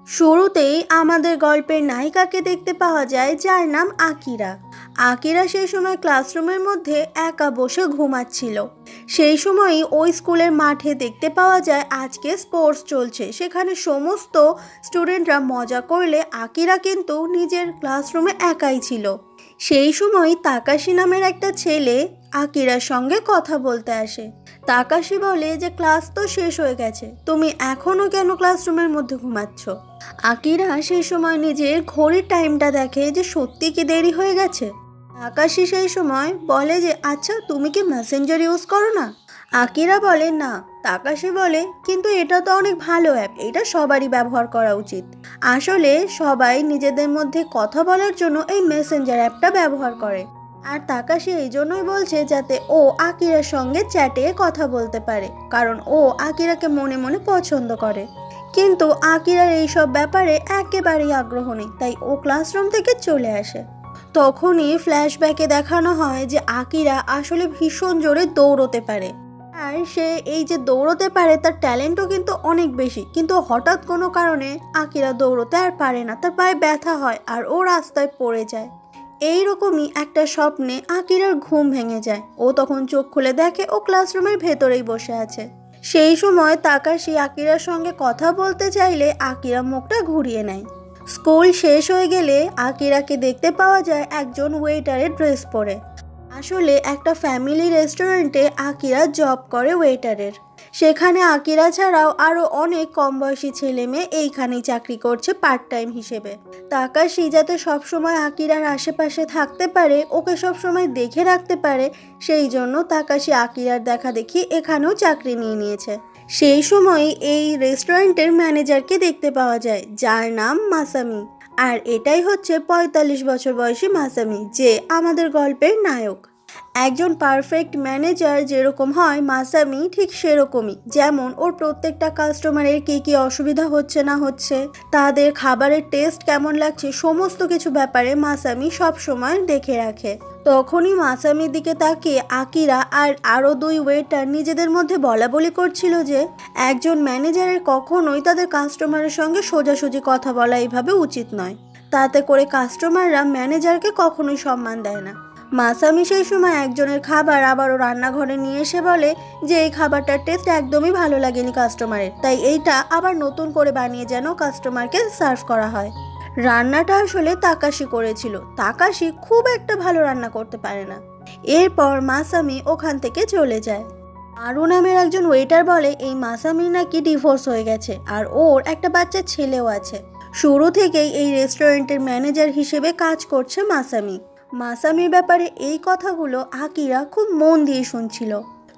শুরুতেই আমাদের গল্পের নায়িকাকে দেখতে পাওয়া যায় যার নাম আকিরা। আকিরা সেই সময় ক্লাসরুমের মধ্যে একা বসে ঘুমাচ্ছিল। সেই সময়ই ওই স্কুলের মাঠে দেখতে পাওয়া যায় আজকে স্পোর্টস চলছে, সেখানে সমস্ত স্টুডেন্টরা মজা করলে আকিরা কিন্তু নিজের ক্লাসরুমে একাই ছিল। সেই সময় তাকাশি নামের একটা ছেলে আকিরার সঙ্গে কথা বলতে আসে। তাকাশি বলে যে ক্লাস তো শেষ হয়ে গেছে, তুমি এখনো কেন ক্লাসরুমের মধ্যে ঘুমাচ্ছ? আকিরা সেই সময় নিজের ঘড়ির টাইমটা দেখে যে সত্যি কি দেরি হয়ে গেছে। তাকাশি সেই সময় বলে যে আচ্ছা তুমি কি মেসেঞ্জার ইউজ করো না? আকিরা বলে না। তাকাশি বলে কিন্তু এটা তো অনেক ভালো অ্যাপ, এটা সবারই ব্যবহার করা উচিত। আসলে সবাই নিজেদের মধ্যে কথা বলার জন্য এই মেসেঞ্জার অ্যাপটা ব্যবহার করে। আর তাকাশি এই জন্যই বলছে যাতে ও আকিরার সঙ্গে চ্যাটে কথা বলতে পারে, কারণ ও আকিরাকে মনে মনে পছন্দ করে। কিন্তু আকিরার এইসব ব্যাপারে একেবারেই আগ্রহ নেই, তাই ও ক্লাসরুম থেকে চলে আসে। তখনই ফ্ল্যাশব্যাকে দেখানো হয় যে আকিরা আসলে ভীষণ জোরে দৌড়তে পারে। আর সে এই যে দৌড়তে পারে তার ট্যালেন্টও কিন্তু অনেক বেশি, কিন্তু হঠাৎ কোনো কারণে আকিরা দৌড়তে আর পারে না, তার পায়ে ব্যথা হয় আর ও রাস্তায় পড়ে যায়। এইরকমই একটা স্বপ্নে আকিরার ঘুম ভেঙে যায়। ও তখন চোখ খুলে দেখে ও ক্লাসরুমের ভেতরেই বসে আছে। সেই সময় তাকাশি আকিরার সঙ্গে কথা বলতে চাইলে আকিরা মুখটা ঘুরিয়ে নেয়। স্কুল শেষ হয়ে গেলে আকিরাকে দেখতে পাওয়া যায় একজন ওয়েটারের ড্রেস পরে। আসলে একটা ফ্যামিলি রেস্টুরেন্টে আকিরা জব করে ওয়েটারের। সেখানে আকিরা ছাড়াও আরও অনেক কম বয়সী ছেলে মেয়ে এইখানেই চাকরি করছে পার্ট টাইম হিসেবে। তাকাশি যাতে সবসময় আকিরার আশেপাশে থাকতে পারে, ওকে সবসময় দেখে রাখতে পারে, সেই জন্য তাকাশি আকিরার দেখা দেখি এখানেও চাকরি নিয়ে নিয়েছে। সেই সময় এই রেস্টুরেন্টের ম্যানেজারকে দেখতে পাওয়া যায় যার নাম মাসামি। আর এটাই হচ্ছে ৪৫ বছর বয়সী মাসামি, যে আমাদের গল্পের নায়ক। একজন পারফেক্ট ম্যানেজার যেরকম হয় মাসামি ঠিক সেরকমই, যেমন ওর প্রত্যেকটা কাস্টমারের কী কী অসুবিধা হচ্ছে না হচ্ছে, তাদের খাবারের টেস্ট কেমন লাগছে, সমস্ত কিছু ব্যাপারে মাসামি সব সময় দেখে রাখে। তখনই মাসামির দিকে তাকিয়ে আকিরা আর আরও দুই ওয়েটার নিজেদের মধ্যে বলাবলি করছিল যে একজন ম্যানেজারের কখনোই তাদের কাস্টমারের সঙ্গে সোজাসুজি কথা বলা এইভাবে উচিত নয়, তাতে করে কাস্টমাররা ম্যানেজারকে কখনোই সম্মান দেয় না। মাসামি সেই সময় একজনের খাবার আবারও রান্নাঘরে নিয়ে এসে বলে যে এই খাবারটার টেস্ট একদমই ভালো লাগেনি কাস্টমারের, তাই এইটা আবার নতুন করে বানিয়ে যেন কাস্টমারকে সার্ভ করা হয়। রান্নাটা আসলে তাকাশি করেছিল। তাকাশি খুব একটা ভালো রান্না করতে পারে না। এরপর মাসামি ওখান থেকে চলে যায়। আরু নামের একজন ওয়েটার বলে এই মাসামির নাকি ডিভোর্স হয়ে গেছে আর ওর একটা বাচ্চা ছেলেও আছে। শুরু থেকেই এই রেস্টুরেন্টের ম্যানেজার হিসেবে কাজ করছে মাসামি। মাসামির ব্যাপারে এই কথাগুলো আকিরা খুব মন দিয়ে শুনছিল।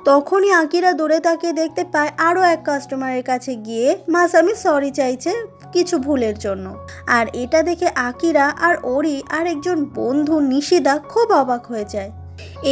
তখনই আকিরা দূরে তাকিয়ে দেখতে পায় আরও এক কাস্টমারের কাছে গিয়ে মাসামি সরি চাইছে কিছু ভুলের জন্য। আর এটা দেখে আকিরা আর ওরি আর একজন বন্ধু নিশিদা খুব অবাক হয়ে যায়।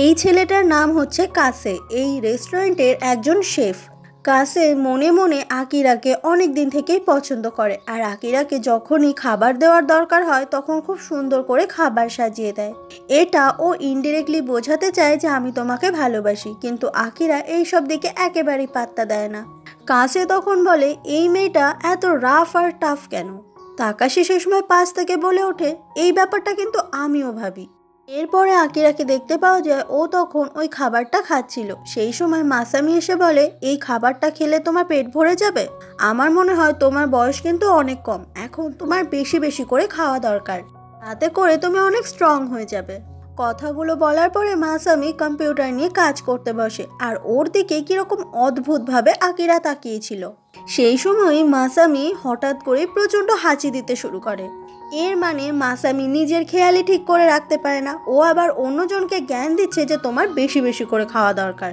এই ছেলেটার নাম হচ্ছে কাসে, এই রেস্টুরেন্টের একজন শেফ। কাসে মনে মনে আকিরাকে অনেক দিন থেকেই পছন্দ করে, আর আকিরাকে যখনই খাবার দেওয়ার দরকার হয় তখন খুব সুন্দর করে খাবার সাজিয়ে দেয়। এটা ও ইনডিরেক্টলি বোঝাতে চায় যে আমি তোমাকে ভালোবাসি, কিন্তু আকিরা এইসব দিকে একেবারেই পাত্তা দেয় না। কাসে তখন বলে এই মেয়েটা এত রাফ আর টাফ কেন? তাকাশি সেই সময় পাশ থেকে বলে ওঠে এই ব্যাপারটা কিন্তু আমিও ভাবি। এরপরে আকিরাকে দেখতে পাওয়া যায় ও তখন ওই খাবারটা খাচ্ছিল। সেই সময় মাসামি এসে বলে এই খাবারটা খেলে তোমার পেট ভরে যাবে, আমার মনে হয় তোমার বয়স কিন্তু অনেক কম, এখন তোমার বেশি বেশি করে খাওয়া দরকার, তাতে করে তুমি অনেক স্ট্রং হয়ে যাবে। কথাগুলো বলার পরে মাসামি কম্পিউটার নিয়ে কাজ করতে বসে, আর ওর দিকে কিরকম অদ্ভুতভাবে আকিরা তাকিয়েছিল। সেই সময় মাসামি হঠাৎ করে প্রচণ্ড হাঁচি দিতে শুরু করে। এর মানে মাসামি নিজের খেয়ালই ঠিক করে রাখতে পারে না, ও আবার অন্যজনকে জ্ঞান দিচ্ছে যে তোমার বেশি বেশি করে খাওয়া দরকার।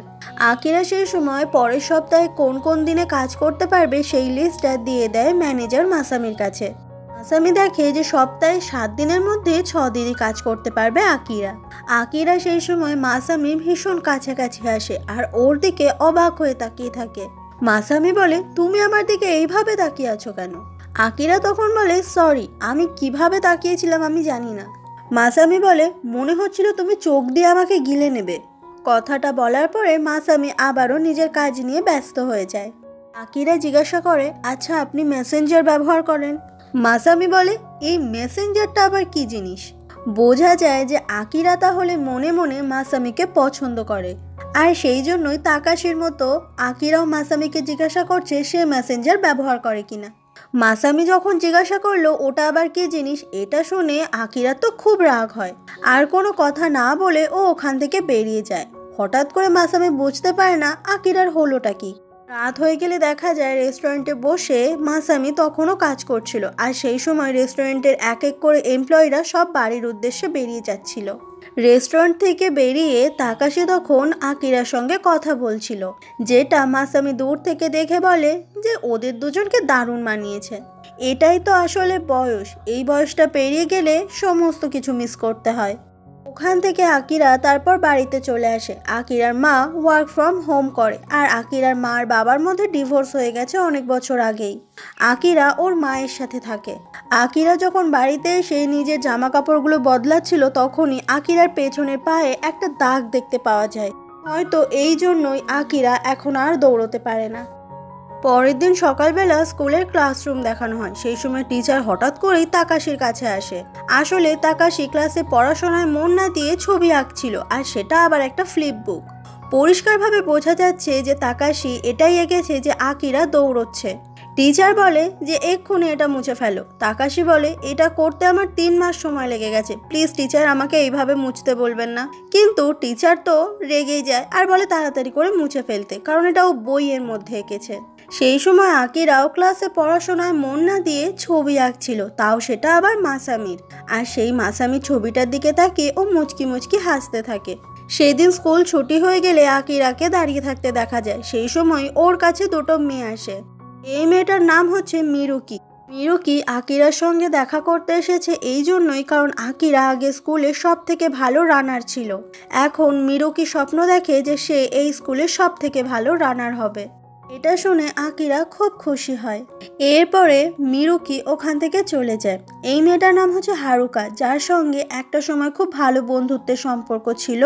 আকিরা সেই সময় পরের সপ্তাহে কোন কোন দিনে কাজ করতে পারবে সেই লিস্টটা দিয়ে দেয় ম্যানেজার মাসামির কাছে। মাসামি দেখে যে সপ্তাহে 7 দিনের মধ্যে 6 দিনই কাজ করতে পারবে আকিরা। আকিরা সেই সময় মাসামি ভীষণ কাছাকাছি আসে আর ওর দিকে অবাক হয়ে তাকিয়ে থাকে। মাসামি বলে তুমি আমার দিকে এইভাবে তাকিয়ে আছো কেন? আকিরা তখন বলে সরি, আমি কিভাবে তাকিয়েছিলাম আমি জানি না। মাসামি বলে মনে হচ্ছিল তুমি চোখ দিয়ে আমাকে গিলে নেবে। কথাটা বলার পরে মাসামি আবারও নিজের কাজ নিয়ে ব্যস্ত হয়ে যায়। আকিরা জিজ্ঞাসা করে আচ্ছা আপনি মেসেঞ্জার ব্যবহার করেন? মাসামি বলে, এই মেসেঞ্জারটা আবার কি জিনিস? বোঝা যায় যে আকিরা তাহলে মনে মনে মাসামিকে পছন্দ করে, আর সেই জন্যই তাকাশির মতো আকিরাও মাসামিকে জিজ্ঞাসা করছে সে মেসেঞ্জার ব্যবহার করে কিনা। মাসামি যখন জিজ্ঞাসা করলো ওটা আবার কি জিনিস, এটা শুনে আকিরা তো খুব রাগ হয়, আর কোনো কথা না বলে ও ওখান থেকে বেরিয়ে যায়। হঠাৎ করে মাসামি বুঝতে পারে না আকিরার হলোটা কি। রাত হয়ে গেলে দেখা যায় রেস্টুরেন্টে বসে মাসামি তখনও কাজ করছিল, আর সেই সময় রেস্টুরেন্টের এক এক করে এমপ্লয়িরা সব বাড়ির উদ্দেশ্যে বেরিয়ে যাচ্ছিল। রেস্টুরেন্ট থেকে বেরিয়ে তাকাশি তখন আকিরার সঙ্গে কথা বলছিল, যেটা মাসামি দূর থেকে দেখে বলে যে ওদের দুজনকে দারুণ মানিয়েছে। এটাই তো আসলে বয়স, এই বয়সটা পেরিয়ে গেলে সমস্ত কিছু মিস করতে হয়। ওখান থেকে আকিরা তারপর বাড়িতে চলে আসে। আকিরার মা ওয়ার্ক ফ্রম হোম করে, আর আকিরার মার বাবার মধ্যে ডিভোর্স হয়ে গেছে অনেক বছর আগেই। আকিরা ওর মায়ের সাথে থাকে। আকিরা যখন বাড়িতে এসে নিজের জামা কাপড়গুলো বদলাচ্ছিল তখনই আকিরার পেছনের পায়ে একটা দাগ দেখতে পাওয়া যায়। হয়তো এই জন্যই আকিরা এখন আর দৌড়তে পারে না। পরের দিন সকালবেলা স্কুলের ক্লাসরুম দেখানো হয়। সেই সময় টিচার হঠাৎ করেই তাকাশির কাছে আসে। আসলে তাকাশি ক্লাসে পড়াশোনায় মন না দিয়ে ছবি আঁকছিল, আর সেটা আবার একটা ফ্লিপ বুক। পরিষ্কারভাবে বোঝা যাচ্ছে যে তাকাশি এটাই এঁকেছে যে আকিরা দৌড়চ্ছে। টিচার বলে যে এক্ষুনি এটা মুছে ফেলো। তাকাশি বলে এটা করতে আমার 3 মাস সময় লেগে গেছে, প্লিজ টিচার আমাকে এইভাবে মুছতে বলবেন না। কিন্তু টিচার তো রেগেই যায় আর বলে তাড়াতাড়ি করে মুছে ফেলতে, কারণ এটা ও বইয়ের মধ্যে এঁকেছে। সেই সময় আকিরাও ক্লাসে পড়াশোনায় মন না দিয়ে ছবি আঁকছিল, তাও সেটা আবার মাসামির। আর সেই মাসামির ছবিটার দিকে তাকিয়ে ও মুচকি মুচকি হাসতে থাকে। সেদিন স্কুল ছুটি হয়ে গেলে আকিরাকে দাঁড়িয়ে থাকতে দেখা যায়। সেই সময় ওর কাছে দুটো মেয়ে আসে। এই মেয়েটার নাম হচ্ছে মিরুকি। মিরুকি আকিরার সঙ্গে দেখা করতে এসেছে এই জন্যই কারণ আকিরা আগে স্কুলে সব থেকে ভালো রানার ছিল। এখন মিরুকি স্বপ্ন দেখে যে সে এই স্কুলের সব থেকে ভালো রানার হবে। এটা শুনে আকিরা খুব খুশি হয়। এরপরে মিরুকি ওখান থেকে চলে যায়। এই মেয়েটার নাম হচ্ছে হারুকা, যার সঙ্গে একটা সময় খুব ভালো বন্ধুত্বের সম্পর্ক ছিল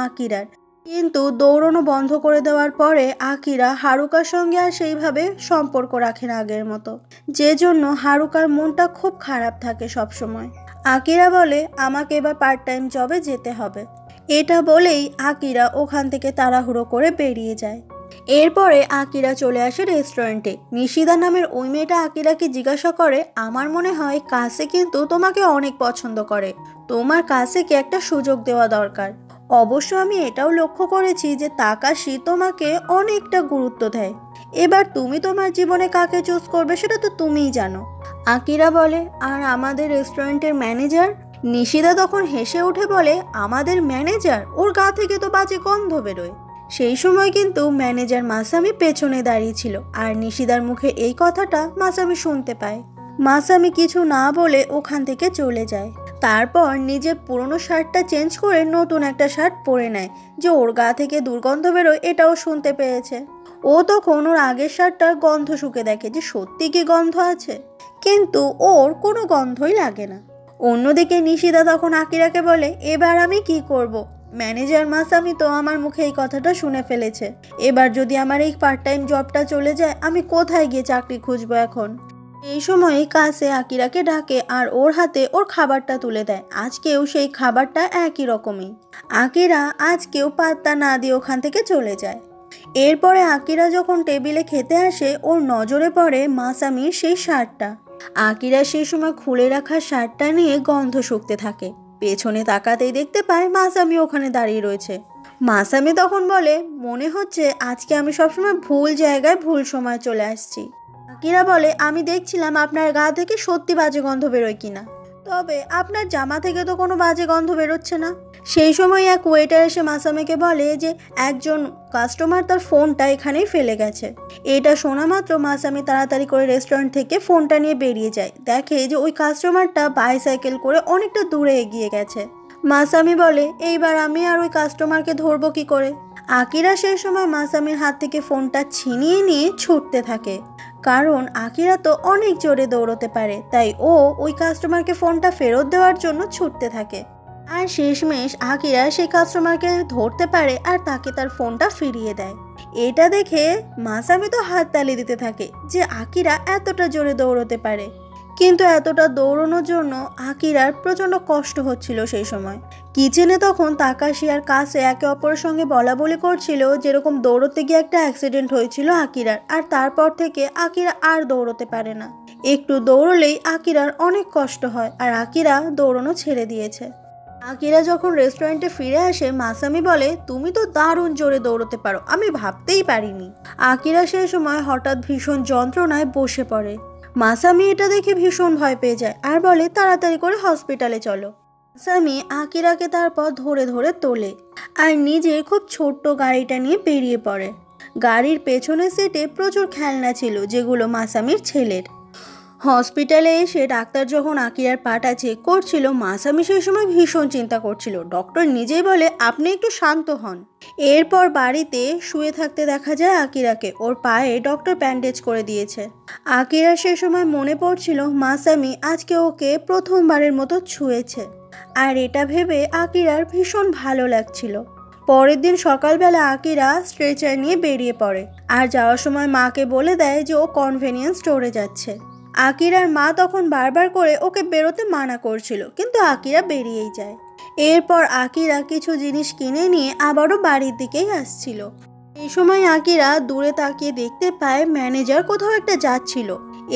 আকিরার। কিন্তু দৌড়ানো বন্ধ করে দেওয়ার পরে আকিরা হারুকার সঙ্গে আর সেইভাবে সম্পর্ক রাখে না আগের মতো, যে জন্য হারুকার মনটা খুব খারাপ থাকে সব সময়। আকিরা বলে আমাকে এবার পার্ট টাইম জবে যেতে হবে। এটা বলেই আকিরা ওখান থেকে তাড়াহুড়ো করে বেরিয়ে যায়। এরপরে আকিরা চলে আসে রেস্টুরেন্টে। নিশিদা নামের ওই মেয়েটা আকিরাকে জিজ্ঞাসা করে আমার মনে হয় কাসে কিন্তু তোমাকে অনেক পছন্দ করে, তোমার কাসেকে একটা সুযোগ দেওয়া দরকার। অবশ্য আমি এটাও লক্ষ্য করেছি যে তাকাশি তোমাকে অনেকটা গুরুত্ব দেয়। এবার তুমি তোমার জীবনে কাকে চুজ করবে সেটা তো তুমিই জানো। আকিরা বলে আর আমাদের রেস্টুরেন্টের ম্যানেজার? নিশিদা তখন হেসে উঠে বলে আমাদের ম্যানেজার? ওর গা থেকে তো বাজে গন্ধ বেরোয়। সেই সময় কিন্তু ম্যানেজার মাসামি পেছনে দাঁড়িয়ে ছিল, আর নিশিদার মুখে এই কথাটা মাসামি শুনতে পায়। মাসামি কিছু না বলে ওখান থেকে চলে যায়। তারপর নিজের পুরনো শার্টটা চেঞ্জ করে নতুন একটা শার্ট পরে নেয়, যে ওর গা থেকে দুর্গন্ধ বেরোয় এটাও শুনতে পেয়েছে। ও তখন ওর আগের শার্টটার গন্ধ শুকে দেখে যে সত্যি কি গন্ধ আছে, কিন্তু ওর কোনো গন্ধই লাগে না। অন্যদিকে নিশিদা তখন আকিরাকে বলে এবার আমি কি করব? ম্যানেজার মাসামি তো আমার মুখে এই কথাটা শুনে ফেলেছে। এবার যদি আমার এই পার্ট টাইম জবটা চলে যায় আমি কোথায় গিয়ে চাকরি খুঁজবো এখন? এই সময় কাসে আকিরাকে ডাকে আর ওর হাতে ওর খাবারটা তুলে দেয়। আজকেও সেই খাবারটা একই রকমই। আকিরা আজকেও পাত্তা না দিয়ে ওখান থেকে চলে যায়। এরপরে আকিরা যখন টেবিলে খেতে আসে ওর নজরে পড়ে মাসামির সেই শার্টটা। আকিরা সেই সময় খুলে রাখা শার্টটা নিয়ে গন্ধ শুকতে থাকে। পেছনে তাকাতেই দেখতে পায় মাসামি ওখানে দাঁড়িয়ে রয়েছে। মাসামি তখন বলে মনে হচ্ছে আজকে আমি সবসময় ভুল জায়গায় ভুল সময় চলে আসছি। আকিরা বলে আমি দেখছিলাম আপনার গা থেকে সত্যি বাজে গন্ধ বেরোয় কিনা, তবে আপনার জামা থেকে তো কোনো বাজে গন্ধ বেরোচ্ছে না। সেই সময় এক ওয়েটার এসে মাসামিকে বলে যে একজন কাস্টমার তার ফোনটা এখানেই ফেলে গেছে। এটা শোনা মাত্র মাসামি তাড়াতাড়ি করে রেস্টুরেন্ট থেকে ফোনটা নিয়ে বেরিয়ে যায়। দেখে যে ওই কাস্টমারটা বাইসাইকেল করে অনেকটা দূরে এগিয়ে গেছে। মাসামি বলে এইবার আমি আর ওই কাস্টমারকে ধরবো কি করে? আকিরা সেই সময় মাসামির হাত থেকে ফোনটা ছিনিয়ে নিয়ে ছুটতে থাকে, কারণ আকিরা তো অনেক জোরে দৌড়তে পারে, তাই ও ওই কাস্টমারকে ফোনটা ফেরত দেওয়ার জন্য ছুটতে থাকে। আর শেষমেশ আকিরা সেই কাস্টমারকে ধরতে পারে আর তাকে তার ফোনটা ফিরিয়ে দেয়। এটা দেখে মাসামি তো হাততালি দিতে থাকে যে আকিরা এতটা জোরে দৌড়তে পারে। কিন্তু এতটা দৌড়ানোর জন্য আকিরার প্রচণ্ড কষ্ট হচ্ছিল সেই সময়। কিচেনে তখন তাকাশি আর কাছে একে অপরের সঙ্গে বলা বলি করছিল যেরকম দৌড়তে গিয়ে একটা অ্যাক্সিডেন্ট হয়েছিল আকিরার, আর তারপর থেকে আকিরা আর দৌড়তে পারে না। একটু দৌড়লেই আকিরার অনেক কষ্ট হয় আর আকিরা দৌড়ানো ছেড়ে দিয়েছে। আকিরা যখন রেস্টুরেন্টে ফিরে আসে, মাসামি বলে, তুমি তো দারুণ জোরে দৌড়তে পারো, আমি ভাবতেই পারিনি। আকিরা সেই সময় হঠাৎ ভীষণ যন্ত্রণায় বসে পড়ে। মাসামি এটা দেখে ভীষণ ভয় পেয়ে যায় আর বলে, তাড়াতাড়ি করে হসপিটালে চলো। মাসামি আকিরাকে তারপর ধরে ধরে তোলে আর নিজে খুব ছোট্ট গাড়িটা নিয়ে বেরিয়ে পড়ে। গাড়ির পেছনের সিটে প্রচুর খেলনা ছিল যেগুলো মাসামির ছেলের। হসপিটালে এসে ডাক্তার যখন আকিরার পাটা চেক করছিল, মাসামি সেই সময় ভীষণ চিন্তা করছিল। ডক্টর নিজেই বলে, আপনি একটু শান্ত হন। এরপর বাড়িতে শুয়ে থাকতে দেখা যায় আকিরাকে। ওর পায়ে ডক্টর ব্যান্ডেজ করে দিয়েছে। আকিরার সেই সময় মনে পড়ছিল মাসামি আজকে ওকে প্রথমবারের মতো ছুঁয়েছে, আর এটা ভেবে আকিরার ভীষণ ভালো লাগছিল। পরের দিন সকালবেলা আকিরা স্ট্রেচার নিয়ে বেরিয়ে পড়ে আর যাওয়ার সময় মাকে বলে দেয় যে ও কনভেনিয়েন্স স্টোরে যাচ্ছে। আকিরার মা তখন বারবার করে ওকে বেরোতে মানা করছিল, কিন্তু আকিরা বেরিয়েই যায়। এরপর আকিরা কিছু জিনিস কিনে নিয়ে আবারও বাড়ির দিকেই আসছিল। এই সময় আকিরা দূরে তাকিয়ে দেখতে পায় ম্যানেজার কোথাও একটা যাচ্ছিল।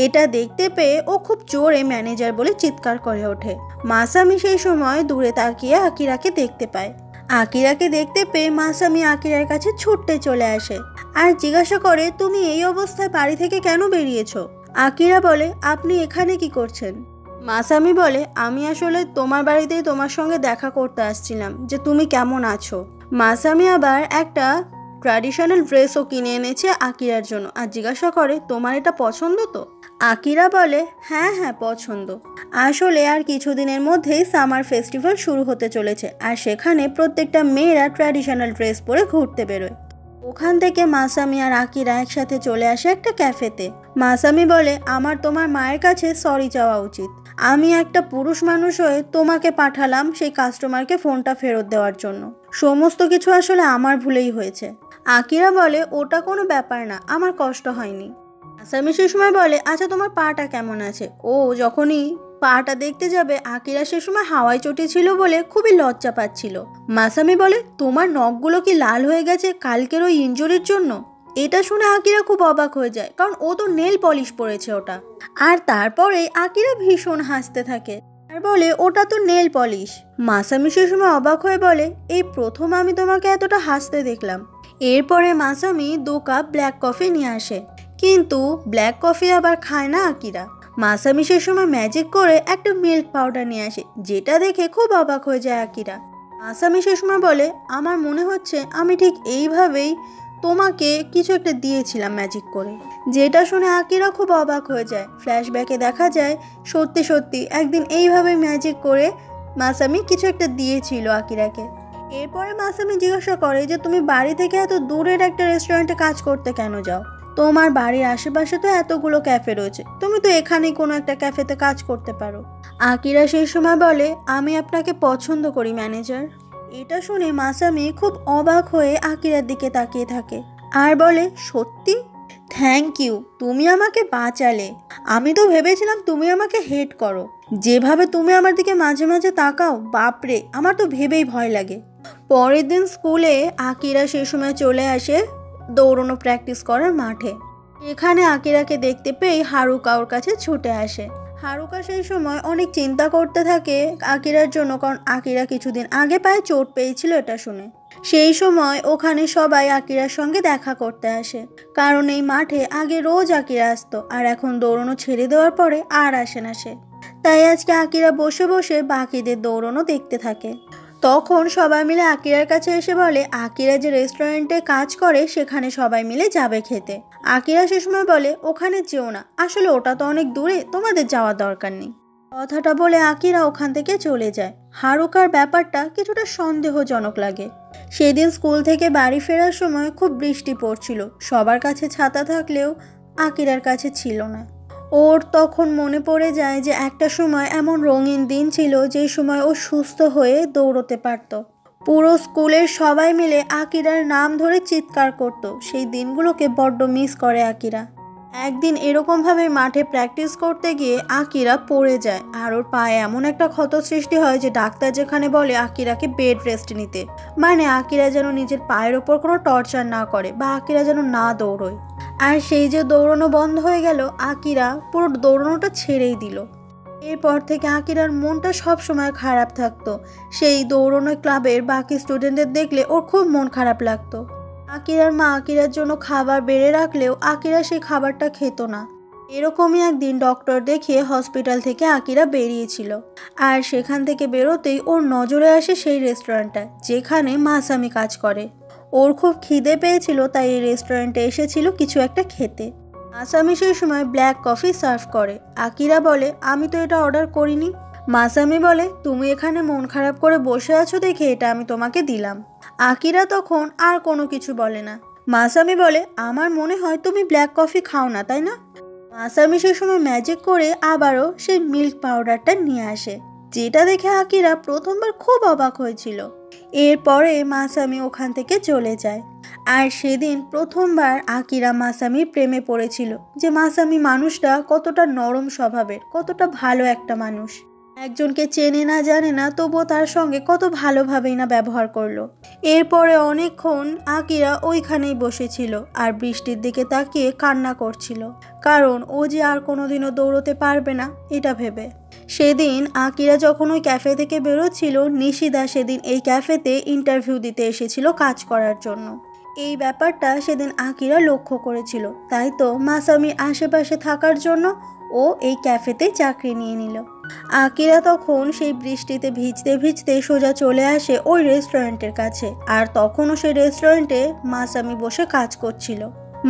এটা দেখতে পেয়ে ও খুব জোরে ম্যানেজার বলে চিৎকার করে ওঠে। মাসামি সেই সময় দূরে তাকিয়ে আকিরাকে দেখতে পায়। আকিরাকে দেখতে পেয়ে মাসামি আকিরার কাছে ছুটতে চলে আসে আর জিজ্ঞাসা করে, তুমি এই অবস্থায় বাড়ি থেকে কেন বেরিয়েছো? আকিরা বলে, আপনি এখানে কি করছেন? মাসামি বলে, আমি আসলে তোমার বাড়িতেই তোমার সঙ্গে দেখা করতে আসছিলাম যে তুমি কেমন আছো। মাসামি আবার একটা ট্র্যাডিশনাল ড্রেসও কিনে এনেছে আকিরার জন্য আর জিজ্ঞাসা করে, তোমার এটা পছন্দ তো? আকিরা বলে, হ্যাঁ হ্যাঁ পছন্দ। আসলে আর কিছুদিনের মধ্যেই সামার ফেস্টিভ্যাল শুরু হতে চলেছে আর সেখানে প্রত্যেকটা মেয়েরা ট্র্যাডিশনাল ড্রেস পরে ঘুরতে বেরোয়। ওখান থেকে মাসামি আর আকিরা একসাথে চলে আসে একটা ক্যাফেতে। মাসামি বলে, আমার তোমার মায়ের কাছে সরি চাওয়া উচিত। আমি একটা পুরুষ মানুষ হয়ে তোমাকে পাঠালাম সেই কাস্টমারকে ফোনটা ফেরত দেওয়ার জন্য। সমস্ত কিছু আসলে আমার ভুলেই হয়েছে। আকিরা বলে, ওটা কোনো ব্যাপার না, আমার কষ্ট হয়নি। মাসামি সে সময় বলে, আচ্ছা তোমার পাটা কেমন আছে? ও যখনই পাটা দেখতে যাবে, আকিরা সে সময় হাওয়ায় চটেছিল বলে খুবই লজ্জা পাচ্ছিল। মাসামি বলে, তোমার নখগুলো কি লাল হয়ে গেছে কালকের ওই ইনজুরির জন্য? এটা শুনে আকিরা খুব অবাক হয়ে যায়, কারণ ও তো নেল পলিশ পরেছে ওটা। আর তারপরে আকিরা ভীষণ হাসতে থাকে আর বলে, ওটা তো নেল পলিশ। মাসামি সে সময় অবাক হয়ে বলে, এই প্রথম আমি তোমাকে এতটা হাসতে দেখলাম। এরপরে মাসামি 2 কাপ ব্ল্যাক কফি নিয়ে আসে, কিন্তু ব্ল্যাক কফি আবার খায় না আকিরা। মাসামি সে সময় ম্যাজিক করে একটা মিল্ক পাউডার নিয়ে আসে, যেটা দেখে খুব অবাক হয়ে যায় আকিরা। মাসামি সে সময় বলে, আমার মনে হচ্ছে আমি ঠিক এইভাবেই তোমাকে কিছু একটা দিয়েছিলাম ম্যাজিক করে। যেটা শুনে আকিরা খুব অবাক হয়ে যায়। ফ্ল্যাশব্যাকে দেখা যায় সত্যি সত্যি একদিন এইভাবে ম্যাজিক করে মাসামি কিছু একটা দিয়েছিল আকিরাকে। এরপরে মাসামি জিজ্ঞাসা করে যে, তুমি বাড়ি থেকে এত দূরের একটা রেস্টুরেন্টে কাজ করতে কেন যাও? তোমার বাড়ির আশেপাশে তো এতগুলো ক্যাফে রয়েছে, তুমি তো এখানেই কোনো একটা ক্যাফেতে কাজ করতে পারো। আকিরা সেই সময় বলে, আমি আপনাকে পছন্দ করি ম্যানেজার। এটা শুনে মাসামি খুব অবাক হয়ে আকিরার দিকে তাকিয়ে থাকে আর বলে, সত্যি? থ্যাংক ইউ, তুমি আমাকে বাঁচালে। আমি তো ভেবেছিলাম তুমি আমাকে হেট করো। যেভাবে তুমি আমার দিকে মাঝে মাঝে তাকাও, বাপরে, আমার তো ভেবেই ভয় লাগে। পরের দিন স্কুলে আকিরা সেই সময় চলে আসে দৌড়ানো প্র্যাকটিস করার মাঠে। এখানে আকিরাকে দেখতে পেয়ে হারুকা ওর কাছে ছুটে আসে। হারুকা সেই সময় অনেক চিন্তা করতে থাকে আকিরার জন্য, কারণ আকিরা কিছুদিন আগে পায়ে চোট পেয়েছিল এটা শুনে। সেই সময় ওখানে সবাই আকিরার সঙ্গে দেখা করতে আসে, কারণ এই মাঠে আগে রোজ আকিরা আসতো আর এখন দৌড়ানো ছেড়ে দেওয়ার পরে আর আসে না সে। তাই আজকে আকিরা বসে বসে বাকিদের দৌড়ানো দেখতে থাকে। তখন সবাই মিলে আকিরার কাছে এসে বলে, আকিরা যে রেস্টুরেন্টে কাজ করে সেখানে সবাই মিলে যাবে খেতে। আকিরা সে সময় বলে, ওখানে যেও না, আসলে ওটা তো অনেক দূরে, তোমাদের যাওয়ার দরকার নেই। কথাটা বলে আকিরা ওখান থেকে চলে যায়। হারুকার ব্যাপারটা কিছুটা সন্দেহজনক লাগে। সেদিন স্কুল থেকে বাড়ি ফেরার সময় খুব বৃষ্টি পড়ছিল। সবার কাছে ছাতা থাকলেও আকিরার কাছে ছিল না। ওর তখন মনে পড়ে যায় যে একটা সময় এমন রঙিন দিন ছিল যে সময় ও সুস্থ হয়ে দৌড়তে পারত। পুরো স্কুলের সবাই মিলে আকিরার নাম ধরে চিৎকার করত। সেই দিনগুলোকে বড্ড মিস করে আকিরা। একদিন এরকমভাবে মাঠে প্র্যাকটিস করতে গিয়ে আকিরা পড়ে যায় আর ওর পায়ে এমন একটা ক্ষত সৃষ্টি হয় যে ডাক্তার যেখানে বলে আকিরাকে বেড রেস্ট নিতে, মানে আকিরা যেন নিজের পায়ের ওপর কোনো টর্চার না করে বা আকিরা যেন না দৌড়োয়। আর সেই যে দৌড়ানো বন্ধ হয়ে গেল, আকিরা পুরো দৌড়ানোটা ছেড়েই দিল। এরপর থেকে আকিরার মনটা সব সময় খারাপ থাকতো। সেই দৌড়ানো ক্লাবের বাকি স্টুডেন্টদের দেখলে ওর খুব মন খারাপ লাগতো। আকিরার মা আকিরার জন্য খাবার বেড়ে রাখলেও আকিরা সেই খাবারটা খেত না। এরকমই একদিন ডক্টর দেখিয়ে হসপিটাল থেকে আকিরা বেরিয়েছিল, আর সেখান থেকে বেরোতেই ওর নজরে আসে সেই রেস্টুরেন্টটা যেখানে মাসামি কাজ করে। ওর খুব খিদে পেয়েছিল, তাই এই রেস্টুরেন্টে এসেছিল কিছু একটা খেতে। মাসামি সেই সময় ব্ল্যাক কফি সার্ভ করে। আকিরা বলে, আমি তো এটা অর্ডার করিনি। মাসামি বলে, তুমি এখানে মন খারাপ করে বসে আছো দেখে এটা আমি তোমাকে দিলাম। আকিরা তখন আর কোনো কিছু বলে না। মাসামি বলে, আমার মনে হয় তুমি ব্ল্যাক কফি খাও না, তাই না? মাসামি সেই সময় ম্যাজিক করে আবারও সেই মিল্ক পাউডারটা নিয়ে আসে, যেটা দেখে আকিরা প্রথমবার খুব অবাক হয়েছিল। এরপরে মাসামি ওখান থেকে চলে যায়। আর সেদিন প্রথমবার আকিরা মাসামির প্রেমে পড়েছিল, যে মাসামি মানুষটা কতটা নরম স্বভাবের, কতটা ভালো একটা মানুষ। একজনকে চেনে না জানে না, তবুও তার সঙ্গে কত ভালোভাবেই না ব্যবহার করলো। এরপরে অনেকক্ষণ আকিরা ওইখানেই বসেছিল আর বৃষ্টির দিকে তাকিয়ে কান্না করছিল, কারণ ও যে আর কোনোদিনও দৌড়তে পারবে না এটা ভেবে। সেদিন আকিরা যখন ওই ক্যাফে থেকে বেরোচ্ছিল, নিশিদা সেদিন এই ক্যাফেতে ইন্টারভিউ দিতে এসেছিল কাজ করার জন্য। এই ব্যাপারটা সেদিন আকিরা লক্ষ্য করেছিল, তাই তো মাসামির আশেপাশে থাকার জন্য ও এই ক্যাফেতে চাকরি নিয়ে নিল। আকিরা তখন সেই বৃষ্টিতে ভিজতে ভিজতে সোজা চলে আসে ওই রেস্টুরেন্টের কাছে, আর তখনও সেই রেস্টুরেন্টে মাসামি বসে কাজ করছিল।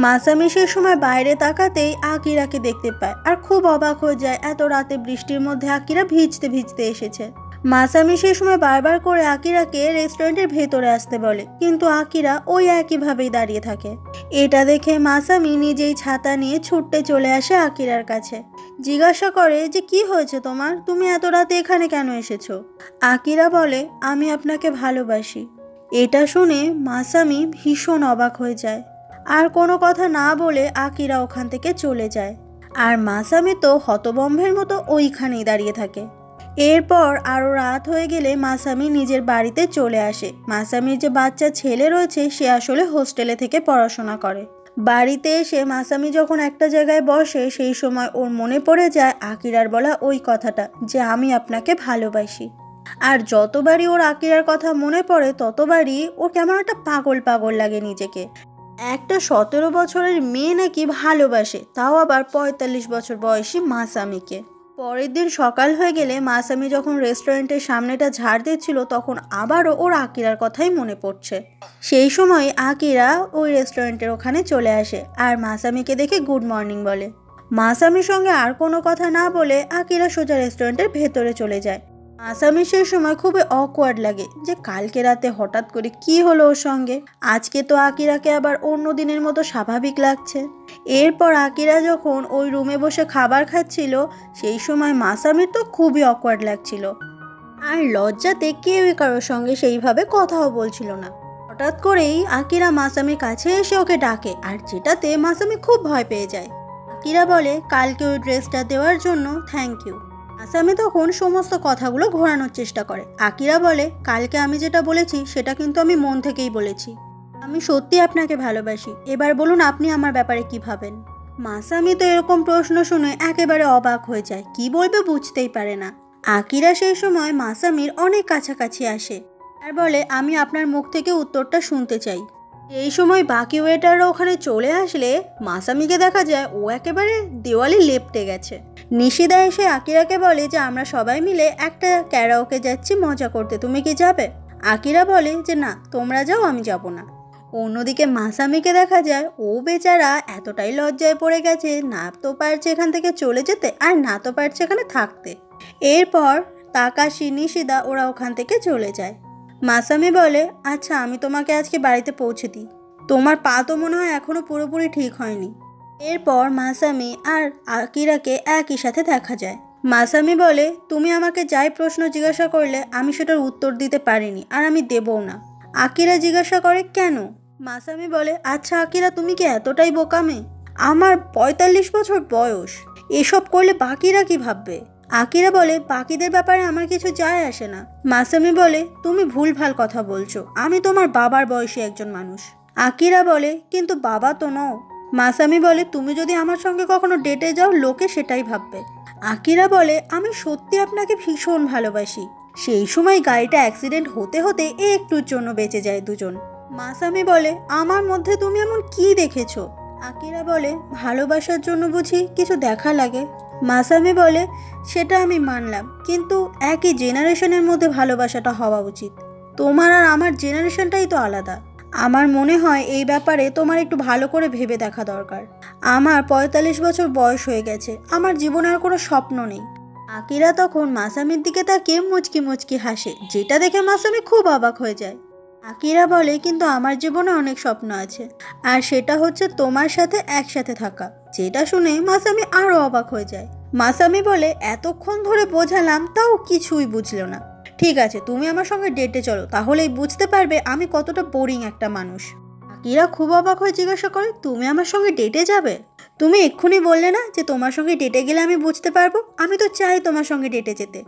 মাসামি সে সময় বাইরে তাকাতেই আকিরাকে দেখতে পায় আর খুব অবাক হয়ে যায়, এত রাতে বৃষ্টির মধ্যে আকিরা ভিজতে ভিজতে এসেছে। মাসামি সেই সময় বারবার করে আকিরাকে রেস্টুরেন্টের ভেতরে আসতে বলে, কিন্তু আকিরা ওই একইভাবেই দাঁড়িয়ে থাকে। এটা দেখে মাসামি নিজেই ছাতা নিয়ে ছুটতে চলে আসে আকিরার কাছে। জিজ্ঞাসা করে যে কি হয়েছে তোমার, তুমি এত রাতে এখানে কেন এসেছো? আকিরা বলে, আমি আপনাকে ভালোবাসি। এটা শুনে মাসামি ভীষণ অবাক হয়ে যায়, আর কোনো কথা না বলে আকিরা ওখান থেকে চলে যায়। আর মাসামি তো হতবম্বের মতো ওইখানেই দাঁড়িয়ে থাকে। এরপর আরও রাত হয়ে গেলে মাসামি নিজের বাড়িতে চলে আসে। মাসামির যে বাচ্চা ছেলে রয়েছে সে আসলে হোস্টেলে থেকে পড়াশোনা করে। বাড়িতে এসে মাসামি যখন একটা জায়গায় বসে, সেই সময় ওর মনে পড়ে যায় আকিরার বলা ওই কথাটা, যে আমি আপনাকে ভালোবাসি। আর যতবারই ওর আকিরার কথা মনে পড়ে ততবারই ওর কেমন একটা পাগল পাগল লাগে নিজেকে। একটা 17 বছরের মেয়ে নাকি ভালোবাসে, তাও আবার 45 বছর বয়সী মাসামিকে। পরের দিন সকাল হয়ে গেলে মাসামি যখন রেস্টুরেন্টের সামনেটা ঝাড় দিচ্ছিল, তখন আবারও ওর আকিরার কথাই মনে পড়ছে। সেই সময় আকিরা ওই রেস্টুরেন্টের ওখানে চলে আসে আর মাসামিকে দেখে গুড মর্নিং বলে। মাসামির সঙ্গে আর কোনো কথা না বলে আকিরা সোজা রেস্টুরেন্টের ভেতরে চলে যায়। মাসামির সেই সময় খুবই অকওয়ার্ড লাগে, যে কালকে রাতে হঠাৎ করে কি হলো ওর সঙ্গে। আজকে তো আকিরাকে আবার অন্য দিনের মতো স্বাভাবিক লাগছে। এরপর আকিরা যখন ওই রুমে বসে খাবার খাচ্ছিল, সেই সময় মাসামির তো খুবই অকওয়ার্ড লাগছিল, আর লজ্জাতে কেউই কারোর সঙ্গে সেইভাবে কথাও বলছিল না। হঠাৎ করেই আকিরা মাসামির কাছে এসে ওকে ডাকে, আর যেটাতে মাসামি খুব ভয় পেয়ে যায়। আকিরা বলে, কালকে ওই ড্রেসটা দেওয়ার জন্য থ্যাংক ইউ। মাসামি তখন সমস্ত কথাগুলো ঘোরানোর চেষ্টা করে। আকিরা বলে, কালকে আমি যেটা বলেছি সেটা কিন্তু আমি মন থেকেই বলেছি। আমি সত্যি আপনাকে ভালোবাসি। এবার বলুন আপনি আমার ব্যাপারে কি ভাবেন? মাসামি তো এরকম প্রশ্ন শুনে একেবারে অবাক হয়ে যায়, কি বলবে বুঝতেই পারে না। আকিরা সেই সময় মাসামির অনেক কাছাকাছি আসে আর বলে, আমি আপনার মুখ থেকে উত্তরটা শুনতে চাই। এই সময় বাকি ওয়েটাররা ওখানে চলে আসলে মাসামিকে দেখা যায় ও একেবারে দেওয়ালে লেপটে গেছে। নিশিদা এসে আকিরাকে বলে যে আমরা সবাই মিলে একটা ক্যারাওকে যাচ্ছি মজা করতে, তুমি কি যাবে? আকিরা বলে যে না, তোমরা যাও, আমি যাব না। অন্যদিকে মাসামিকে দেখা যায় ও বেচারা এতটাই লজ্জায় পড়ে গেছে, না তো পারছে এখান থেকে চলে যেতে আর না তো পারছে এখানে থাকতে। এরপর তাকাশি, নিশিদা ওরা ওখান থেকে চলে যায়। মাসামি বলে, আচ্ছা আমি তোমাকে আজকে বাড়িতে পৌঁছে দিই, তোমার পা তো মনে হয় এখনো পুরোপুরি ঠিক হয়নি। এরপর মাসামি আর আকিরাকে একই সাথে দেখা যায়। মাসামি বলে, তুমি আমাকে যাই প্রশ্ন জিজ্ঞাসা করলে আমি সেটার উত্তর দিতে পারিনি, আর আমি দেবও না। আকিরা জিজ্ঞাসা করে, কেন? মাসামি বলে, আচ্ছা আকিরা, তুমি কি এতটাই বোকা মেয়ে? আমার ৪৫ বছর বয়স, এসব করলে বাকিরা কি ভাববে? আকিরা বলে, বাকিদের ব্যাপারে আমার কিছু যায় আসে না। মাসামি বলে, তুমি ভুলভাল কথা বলছো, আমি তোমার বাবার বয়সী একজন মানুষ। আকিরা বলে, কিন্তু বাবা তো নও। মাসামি বলে, তুমি যদি আমার সঙ্গে কখনো ডেটে যাও লোকে সেটাই ভাববে। আকিরা বলে, আমি সত্যি আপনাকে ভীষণ ভালোবাসি। সেই সময় গাড়িটা অ্যাক্সিডেন্ট হতে হতে একটুর জন্য বেঁচে যায় দুজন। মাসামি বলে, আমার মধ্যে তুমি এমন কি দেখেছো? আকিরা বলে, ভালোবাসার জন্য বুঝি কিছু দেখা লাগে। মাসামি বলে, সেটা আমি মানলাম, কিন্তু একই জেনারেশনের মধ্যে ভালোবাসাটা হওয়া উচিত। তোমার আর আমার জেনারেশনটাই তো আলাদা। আমার মনে হয় এই ব্যাপারে তোমার একটু ভালো করে ভেবে দেখা দরকার। আমার ৪৫ বছর বয়স হয়ে গেছে, আমার জীবনে আর কোনো স্বপ্ন নেই। আকিরা তখন মাসামির দিকে তাকিয়ে মুচকি মুচকি হাসে, যেটা দেখে মাসামি খুব অবাক হয়ে যায়। আকিরা বলে, কিন্তু আমার জীবনে অনেক স্বপ্ন আছে, আর সেটা হচ্ছে তোমার সাথে একসাথে থাকা। যেটা শুনে মাসামি আরও অবাক হয়ে যায়। মাসামি বলে, এতক্ষণ ধরে বোঝালাম তাও কিছুই বুঝলো না। ঠিক আছে, তুমি আমার সঙ্গে ডেটে চলো, তাহলেই বুঝতে পারবে আমি কতটা বোরিং একটা মানুষ। আকিরা খুব অবাক হয়ে জিজ্ঞাসা করে, তুমি আমার সঙ্গে ডেটে যাবে? তুমি এক্ষুনি বললে না যে তোমার সঙ্গে ডেটে গেলে আমি বুঝতে পারবো? আমি তো চাই তোমার সঙ্গে ডেটে যেতে।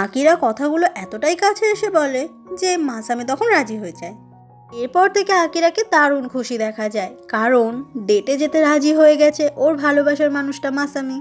আকিরা কথাগুলো এতটাই কাছে এসে বলে যে মাসামি তখন রাজি হয়ে যায়। এরপর থেকে আকিরাকে দারুণ খুশি দেখা যায়, কারণ ডেটে যেতে রাজি হয়ে গেছে ওর ভালোবাসার মানুষটা মাসামি।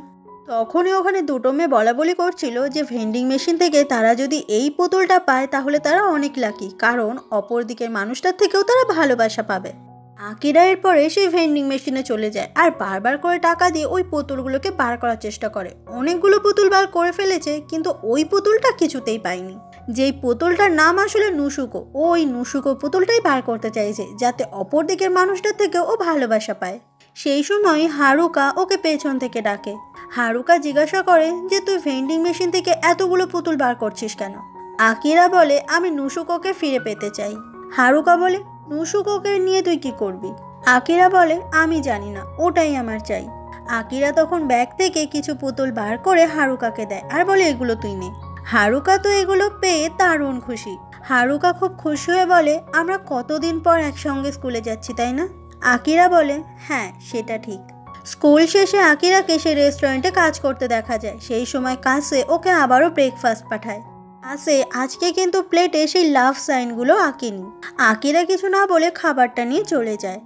তখনই ওখানে দুটো মেয়ে বলা বলি করছিল যে ভেন্ডিং মেশিন থেকে তারা যদি এই পুতুলটা পায় তাহলে তারা অনেক লাকি, কারণ অপর দিকের মানুষটার থেকেও তারা ভালোবাসা পাবে। আকিরা এরপরে সেই ভেন্ডিং মেশিনে চলে যায় আর বারবার করে টাকা দিয়ে ওই পুতুলগুলোকে বার করার চেষ্টা করে। অনেকগুলো পুতুল বার করে ফেলেছে, কিন্তু ওই পুতুলটা কিছুতেই পায়নি। যেই পুতুলটার নাম আসলে নুশুকো, ওই নুশুকো পুতুলটাই বার করতে চাইছে, যাতে অপর দিকের মানুষটার থেকেও ও ভালোবাসা পায়। সেই সময় হারুকা ওকে পেছন থেকে ডাকে। হারুকা জিজ্ঞাসা করে যে তুই ভেন্ডিং মেশিন থেকে এতগুলো পুতুল বার করছিস কেন? আকিরা বলে, আমি নুশুকোকে ফিরে পেতে চাই। হারুকা বলে, নুশুকোকে নিয়ে তুই কি করবি? আকিরা বলে, আমি জানি না, ওটাই আমার চাই। আকিরা তখন ব্যাগ থেকে কিছু পুতুল বার করে হারুকাকে দেয় আর বলে, এগুলো তুই নে। হারুকা তো এগুলো পেয়ে দারুণ খুশি। হারুকা খুব খুশি হয়ে বলে, আমরা কতদিন পর একসঙ্গে স্কুলে যাচ্ছি, তাই না? আকিরা বলে, হ্যাঁ সেটা ঠিক। স্কুল শেষে আকিরাকে সে রেস্টুরেন্টে কাজ করতে দেখা যায়। সেই সময় কাছে ওকে আবারও ব্রেকফাস্ট পাঠায়। কাছে আজকে কিন্তু প্লেটে সেই লাভ সাইনগুলো আঁকেনি। আকিরা কিছু না বলে খাবারটা নিয়ে চলে যায়।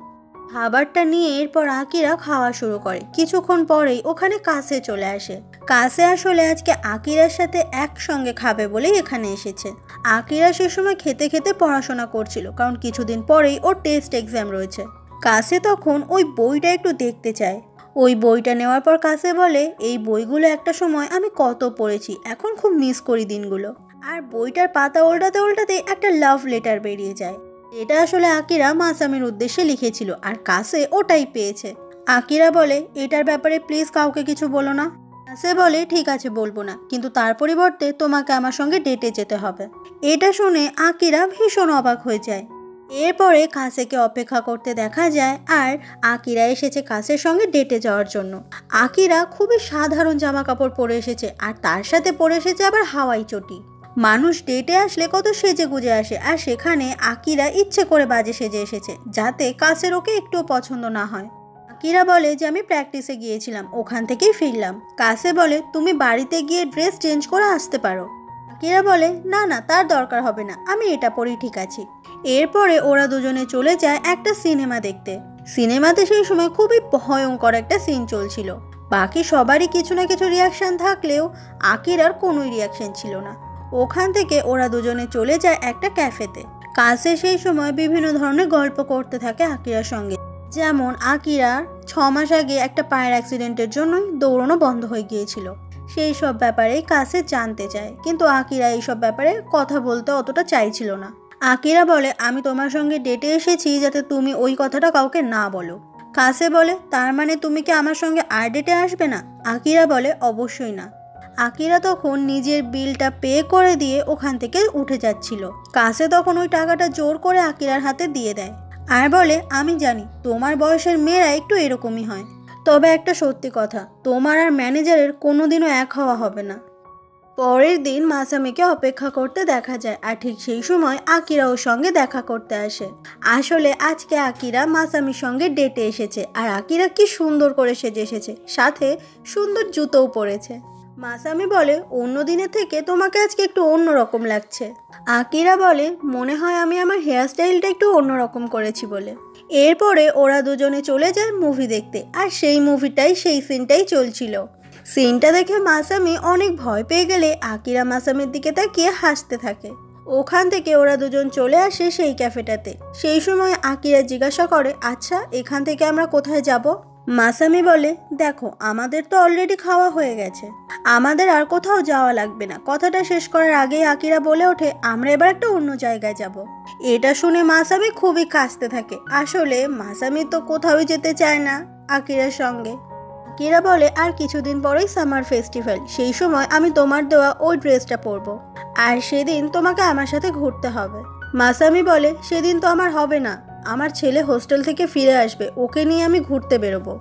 খাবারটা নিয়ে এরপর আকিরা খাওয়া শুরু করে। কিছুক্ষণ পরেই ওখানে কাছে চলে আসে। কাছে আসলে আজকে আকিরার সাথে একসঙ্গে খাবে বলেই এখানে এসেছে। আকিরা সে সময় খেতে খেতে পড়াশোনা করছিল, কারণ কিছুদিন পরেই ওর টেস্ট এক্সাম রয়েছে। কাছে তখন ওই বইটা একটু দেখতে চায়। ওই বইটা নেওয়ার পর কাছে বলে, এই বইগুলো একটা সময় আমি কত পড়েছি, এখন খুব মিস করি দিনগুলো। আর বইটার পাতা উল্টাতে উল্টাতে একটা লাভ লেটার বেরিয়ে যায়। এটা আসলে আকিরা মাসামির উদ্দেশ্যে লিখেছিল, আর কাছে ওটাই পেয়েছে। আকিরা বলে, এটার ব্যাপারে প্লিজ কাউকে কিছু বলো না। কাছে বলে, ঠিক আছে বলবো না, কিন্তু তার পরিবর্তে তোমাকে আমার সঙ্গে ডেটে যেতে হবে। এটা শুনে আকিরা ভীষণ অবাক হয়ে যায়। এরপরে কাছেকে অপেক্ষা করতে দেখা যায়, আর আকিরা এসেছে কাছের সঙ্গে ডেটে যাওয়ার জন্য। আকিরা খুবই সাধারণ জামা কাপড় পরে এসেছে, আর তার সাথে পরে এসেছে আবার হাওয়াই চটি। মানুষ ডেটে আসলে কত সেজে গুজে আসে, আর সেখানে আকিরা ইচ্ছে করে বাজে সেজে এসেছে, যাতে কাছের ওকে একটুও পছন্দ না হয়। আকিরা বলে যে আমি প্র্যাকটিসে গিয়েছিলাম, ওখান থেকেই ফিরলাম। কাছে বলে, তুমি বাড়িতে গিয়ে ড্রেস চেঞ্জ করে আসতে পারো। আকিরা বলে, না না, তার দরকার হবে না, আমি এটা পরেই ঠিক আছি। এরপরে ওরা দুজনে চলে যায় একটা সিনেমা দেখতে। সিনেমাতে সেই সময় খুবই ভয়ঙ্কর একটা সিন চলছিল। বাকি সবারই কিছু না কিছু রিয়াকশন থাকলেও আকিরার কোনোই রিয়াকশন ছিল না। ওখান থেকে ওরা দুজনে চলে যায় একটা ক্যাফেতে। কাছে সেই সময় বিভিন্ন ধরনের গল্প করতে থাকে আকিরার সঙ্গে, যেমন আকিরার 6 মাস আগে একটা পায়ের অ্যাক্সিডেন্টের জন্যই দৌড়ানো বন্ধ হয়ে গিয়েছিল। সেই সব ব্যাপারে কাছে জানতে চায়, কিন্তু আকিরা এইসব ব্যাপারে কথা বলতে অতটা চাইছিল না। আকিরা বলে, আমি তোমার সঙ্গে ডেটে এসেছি যাতে তুমি ওই কথাটা কাউকে না বলো। কাছে বলে, তার মানে তুমি কি আমার সঙ্গে আর ডেটে আসবে না? আকিরা বলে, অবশ্যই না। আকিরা তখন নিজের বিলটা পে করে দিয়ে ওখান থেকে উঠে যাচ্ছিল। কাছে তখন ওই টাকাটা জোর করে আকিরার হাতে দিয়ে দেয়, আর বলে, আমি জানি তোমার বয়সের মেয়েরা একটু এরকমই হয়, তবে একটা সত্যি কথা, তোমার আর ম্যানেজারের কোনোদিনও এক হওয়া হবে না। পরের দিন মাসামিকে অপেক্ষা করতে দেখা যায়, আর ঠিক সেই সময় আকিরা ওর সঙ্গে দেখা করতে আসে। আসলে আজকে আকিরা মাসামির সঙ্গে ডেটে এসেছে, আর আকিরা কি সুন্দর করে সেজে এসেছে, সাথে সুন্দর জুতোও পরেছে। মাসামি বলে, অন্য দিনের থেকে তোমাকে আজকে একটু অন্যরকম লাগছে। আকিরা বলে, মনে হয় আমি আমার হেয়ারস্টাইলটা একটু অন্যরকম করেছি বলে। এরপরে ওরা দুজনে চলে যায় মুভি দেখতে, আর সেই মুভিটাই সেই সিনটাই চলছিল। সিনটা দেখে মাসামি অনেক ভয় পেয়ে গেলে আকিরা মাসামির দিকে তাকিয়ে হাসতে থাকে। ওখান থেকে ওরা দুজন চলে আসে সেই ক্যাফেটাতে। সেই সময় আকিরা জিজ্ঞাসা করে, আচ্ছা এখান থেকে আমরা কোথায় যাব? মাসামি বলে, দেখো আমাদের তো অলরেডি খাওয়া হয়ে গেছে, আমাদের আর কোথাও যাওয়া লাগবে না। কথাটা শেষ করার আগেই আকিরা বলে ওঠে, আমরা এবার একটা অন্য জায়গায় যাব। এটা শুনে মাসামি খুবই কাঁদতে থাকে। আসলে মাসামি তো কোথাও যেতে চায় না আকিরার সঙ্গে। আকিরা বলে, আর কিছুদিন পরেই সামার ফেস্টিভ্যাল, সেই সময় আমি তোমার দেওয়া ওই ড্রেসটা পরবো, আর সেদিন তোমাকে আমার সাথে ঘুরতে হবে। মাসামি বলে, সেদিন তো আমার হবে না, আমার ছেলে হোস্টেল থেকে ফিরে আসবে, ওকে নিয়ে আমি ঘুরতে বেরোবো।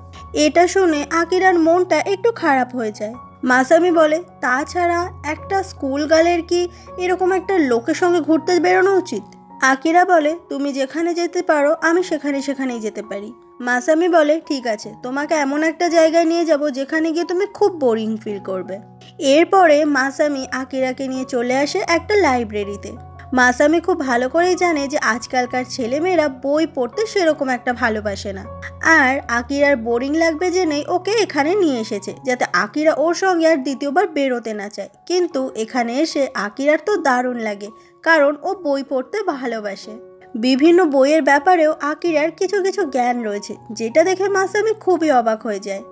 এটা শুনে আকিরার মনটা একটু খারাপ হয়ে যায়। মাসামি বলে, তাছাড়া একটা স্কুল গার্লের কি এরকম একটা লোকের সঙ্গে ঘুরতে বেরোনো উচিত? আকিরা বলে, তুমি যেখানে যেতে পারো আমি সেখানেই যেতে পারি। মাসামি বলে, ঠিক আছে, তোমাকে এমন একটা জায়গায় নিয়ে যাব যেখানে গিয়ে তুমি খুব বোরিং ফিল করবে। এরপরে মাসামি আকিরাকে নিয়ে চলে আসে একটা লাইব্রেরিতে। মাসামি খুব ভালো করেই জানে যে আজকালকার ছেলেমেয়েরা বই পড়তে সেরকম একটা ভালোবাসে না, আর আকিরার বোরিং লাগবে জেনেই ওকে এখানে নিয়ে এসেছে, যাতে আকিরা ওর সঙ্গে আর দ্বিতীয়বার বেরোতে না চায়। কিন্তু এখানে এসে আকিরার তো দারুণ লাগে, কারণ ও বই পড়তে ভালোবাসে। বিভিন্ন বইয়ের ব্যাপারেও আকিরার কিছু কিছু জ্ঞান রয়েছে, যেটা দেখে মাসামি খুবই অবাক হয়ে যায়।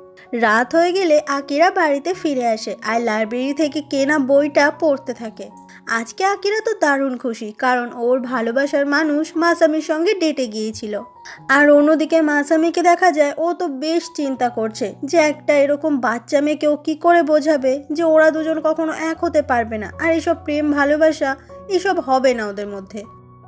রাত হয়ে গেলে আকিরা বাড়িতে ফিরে আসে, আর লাইব্রেরি থেকে কেনা বইটা পড়তে থাকে। আজকে আকিরা তো দারুণ খুশি, কারণ ওর ভালোবাসার মানুষ মাসামির সঙ্গে ডেটে গিয়েছিল। আর অন্যদিকে মাসামিকে দেখা যায় ও তো বেশ চিন্তা করছে যে একটা এরকম বাচ্চা মেয়েকে ও কী করে বোঝাবে যে ওরা দুজন কখনো এক হতে পারবে না, আর এসব প্রেম ভালোবাসা এসব হবে না ওদের মধ্যে।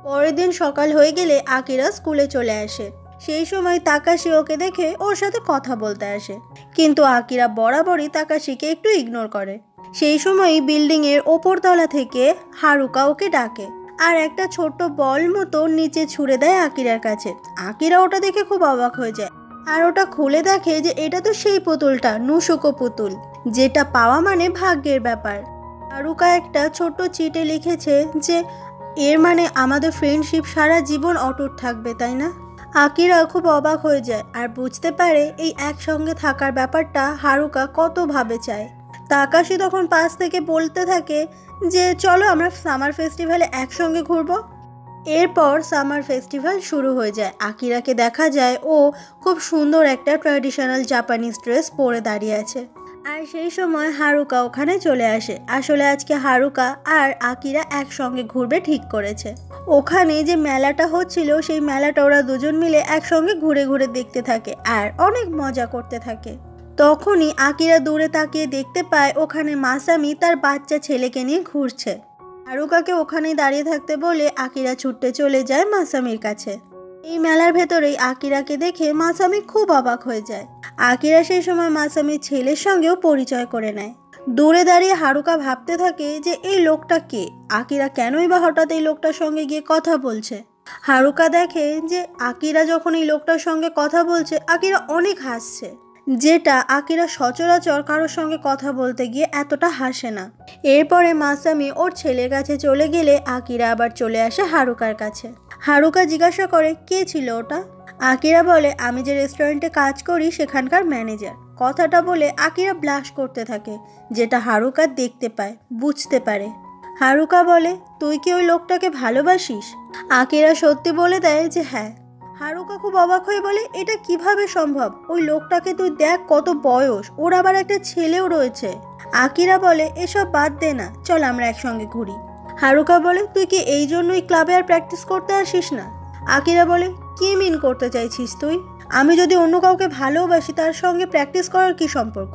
পরের দিন সকাল হয়ে গেলে আকিরা স্কুলে চলে আসে। সেই সময় তাকাশি ওকে দেখে ওর সাথে কথা বলতে আসে, কিন্তু আকিরা বরাবরই তাকাশিকে একটু ইগনোর করে। সেই সময়ই বিল্ডিংয়ের ওপরতলা থেকে হারুকা ওকে ডাকে, আর একটা ছোট্ট বল মতো নিচে ছুঁড়ে দেয় আকিরার কাছে। আকিরা ওটা দেখে খুব অবাক হয়ে যায়, আর ওটা খুলে দেখে যে এটা তো সেই পুতুলটা, নুশুকো পুতুল, যেটা পাওয়া মানে ভাগ্যের ব্যাপার। হারুকা একটা ছোট্ট চিঠি লিখেছে যে এর মানে আমাদের ফ্রেন্ডশিপ সারা জীবন অটুট থাকবে, তাই না? আকিরা খুব অবাক হয়ে যায়, আর বুঝতে পারে এই একসঙ্গে থাকার ব্যাপারটা হারুকা কতভাবে চায়। তাকাশি তখন পাশ থেকে বলতে থাকে যে চলো আমরা সামার ফেস্টিভ্যালে একসঙ্গে ঘুরবো। এরপর সামার ফেস্টিভ্যাল শুরু হয়ে যায়। আকিরাকে দেখা যায় ও খুব সুন্দর একটা ট্র্যাডিশনাল জাপানিজ ড্রেস পরে দাঁড়িয়ে আছে, আর সেই সময় হারুকা ওখানে চলে আসে। আসলে আজকে হারুকা আর আকিরা একসঙ্গে ঘুরবে ঠিক করেছে। ওখানে যে মেলাটা হচ্ছিল সেই মেলাটা ওরা দুজন মিলে একসঙ্গে ঘুরে ঘুরে দেখতে থাকে আর অনেক মজা করতে থাকে। তখনই আকিরা দূরে তাকিয়ে দেখতে পায় ওখানে মাসামি তার বাচ্চা ছেলেকে নিয়ে ঘুরছে। হারুকাকে ওখানেই দাঁড়িয়ে থাকতে বলে আকিরা ছুটতে চলে যায় মাসামির কাছে। এই মেলার ভেতরেই আকিরাকে দেখে মাসামি খুব অবাক হয়ে যায়। আকিরা সেই সময় মাসামির ছেলের সঙ্গেও পরিচয় করে নেয়। দূরে দাঁড়িয়ে হারুকা ভাবতে থাকে যে এই লোকটা কে, আকিরা কেনই বা হঠাৎ এই লোকটার সঙ্গে গিয়ে কথা বলছে। হারুকা দেখে যে আকিরা যখন এই লোকটার সঙ্গে কথা বলছে আকিরা অনেক হাসছে, যেটা আকিরা সচরাচর কারোর সঙ্গে কথা বলতে গিয়ে এতটা হাসে না। এরপরে মাসামি ওর ছেলের কাছে চলে গেলে আকিরা আবার চলে আসে হারুকার কাছে। হারুকা জিজ্ঞাসা করে কে ছিল ওটা। আকিরা বলে আমি যে রেস্টুরেন্টে কাজ করি সেখানকার ম্যানেজার। কথাটা বলে আকিরা ব্লাশ করতে থাকে, যেটা হারুকা দেখতে পায়, বুঝতে পারে। হারুকা বলে তুই কি ওই লোকটাকে ভালোবাসিস? আকিরা সত্যি বলে দেয় যে হ্যাঁ। হারুকা খুব অবাক হয়ে বলে এটা কিভাবে সম্ভব? ওই লোকটাকে তুই দেখ কত বয়স, ওর আবার একটা ছেলেও রয়েছে। আকিরা বলে এসব বাদ দে না, চল আমরা একসঙ্গে ঘুরি। হারুকা বলে তুই কি এই জন্যই ক্লাবে আর প্র্যাকটিস করতে আসিস না? আকিরা বলে কি মিন করতে চাইছিস তুই? আমি যদি অন্য কাউকে ভালোবাসি তার সঙ্গে প্র্যাকটিস করার কি সম্পর্ক?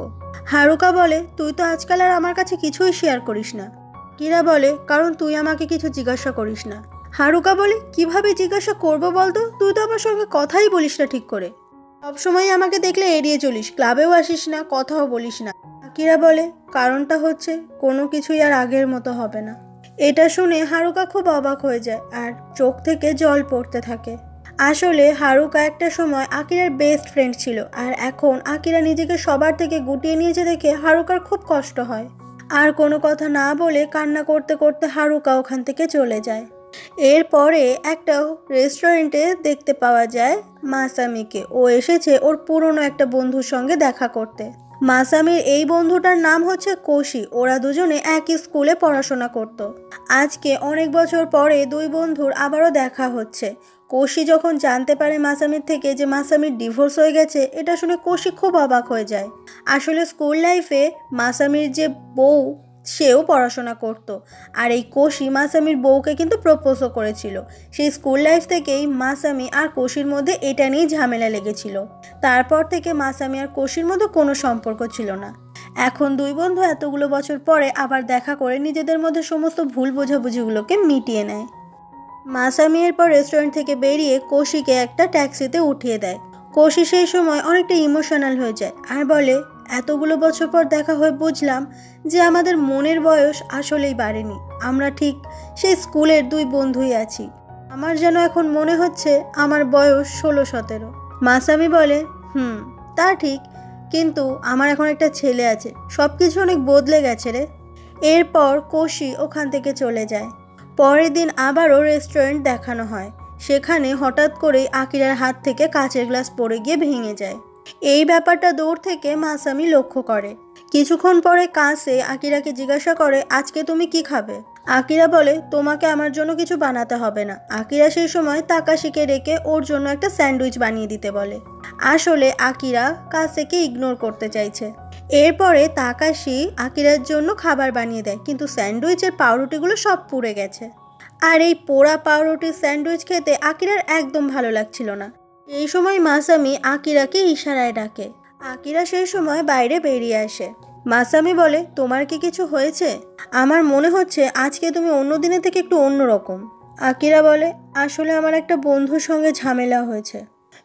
হারুকা বলে তুই তো আজকাল আর আমার কাছে কিছুই শেয়ার করিস না। আকিরা বলে কারণ তুই আমাকে কিছু জিজ্ঞাসা করিস না। হারুকা বলে কিভাবে জিজ্ঞাসা করবো বলতো, তুই তো আমার সঙ্গে কথাই বলিস না ঠিক করে, সবসময় আমাকে দেখলে এড়িয়ে চলিস, ক্লাবেও আসিস না, কথাও বলিস না। আকিরা বলে, কারণটা হচ্ছে কোনো কিছুই আর আগের মতো হবে না। এটা শুনে হারুকা খুব অবাক হয়ে যায় আর চোখ থেকে জল পড়তে থাকে। আসলে হারুকা একটা সময় আকিরার বেস্ট ফ্রেন্ড ছিল, আর এখন আকিরা নিজেকে সবার থেকে গুটিয়ে নিয়েছে দেখে হারুকার খুব কষ্ট হয়। আর কোনো কথা না বলে কান্না করতে করতে হারুকা ওখান থেকে চলে যায়। এরপরে একটা রেস্টুরেন্টে দেখতে পাওয়া যায় মাসামিকে। ও এসেছে ওর পুরনো একটা বন্ধুর সঙ্গে দেখা করতে। মাসামির এই বন্ধুটার নাম হচ্ছে কোশি। ওরা দুজনে একই স্কুলে পড়াশোনা করত। আজকে অনেক বছর পরে দুই বন্ধুর আবারও দেখা হচ্ছে। কোশি যখন জানতে পারে মাসামির থেকে যে মাসামির ডিভোর্স হয়ে গেছে, এটা শুনে কোশি খুব অবাক হয়ে যায়। আসলে স্কুল লাইফে মাসামির যে বউ, সেও পড়াশোনা করত, আর এই কোশি মাসামির বউকে কিন্তু প্রপোজও করেছিল। সেই স্কুল লাইফ থেকেই মাসামি আর কোশির মধ্যে এটা নিয়েই ঝামেলা লেগেছিল। তারপর থেকে মাসামি আর কোশির মধ্যে কোনো সম্পর্ক ছিল না। এখন দুই বন্ধু এতগুলো বছর পরে আবার দেখা করে নিজেদের মধ্যে সমস্ত ভুল বোঝাবুঝিগুলোকে মিটিয়ে নেয়। মাসামি এরপর রেস্টুরেন্ট থেকে বেরিয়ে কোশিকে একটা ট্যাক্সিতে উঠিয়ে দেয়। কোশি সেই সময় অনেকটা ইমোশনাল হয়ে যায় আর বলে, এতগুলো বছর পর দেখা হয়ে বুঝলাম যে আমাদের মনের বয়স আসলেই বাড়েনি। আমরা ঠিক সেই স্কুলের দুই বন্ধুই আছি। আমার যেন এখন মনে হচ্ছে আমার বয়স 16-17। মাসামি বলে, তা ঠিক, কিন্তু আমার এখন একটা ছেলে আছে। সব কিছু অনেক বদলে গেছে রে। এরপর কোশি ওখান থেকে চলে যায়। পরের দিন আবারও রেস্টুরেন্ট দেখানো হয়। সেখানে হঠাৎ করেই আকিরার হাত থেকে কাচের গ্লাস পড়ে গিয়ে ভেঙে যায়। এই ব্যাপারটা দূর থেকে মাসামি লক্ষ্য করে। কিছুক্ষণ পরে কাছে আকিরাকে জিজ্ঞাসা করে, আজকে তুমি কি খাবে? আকিরা বলে, তোমাকে আমার জন্য কিছু বানাতে হবে না। আকিরা সেই সময় তাকাশিকে রেখে ওর জন্য একটা স্যান্ডউইচ বানিয়ে দিতে বলে। আসলে আকিরা কাছেকে ইগনোর করতে চাইছে। এরপরে তাকাশি আকিরার জন্য খাবার বানিয়ে দেয়, কিন্তু স্যান্ডউইচের পাউরুটিগুলো সব পুড়ে গেছে। আর এই পোড়া পাউরুটির স্যান্ডউইচ খেতে আকিরার একদম ভালো লাগছিল না। এই সময় মাসামি আকিরাকে ইশারায় ডাকে। আকিরা সেই সময় বাইরে বেরিয়ে আসে। মাসামি বলে, তোমার কি কিছু হয়েছে? আমার মনে হচ্ছে আজকে তুমি অন্য দিনের থেকে একটু অন্যরকম। আকিরা বলে, আসলে আমার একটা বন্ধুর সঙ্গে ঝামেলা হয়েছে,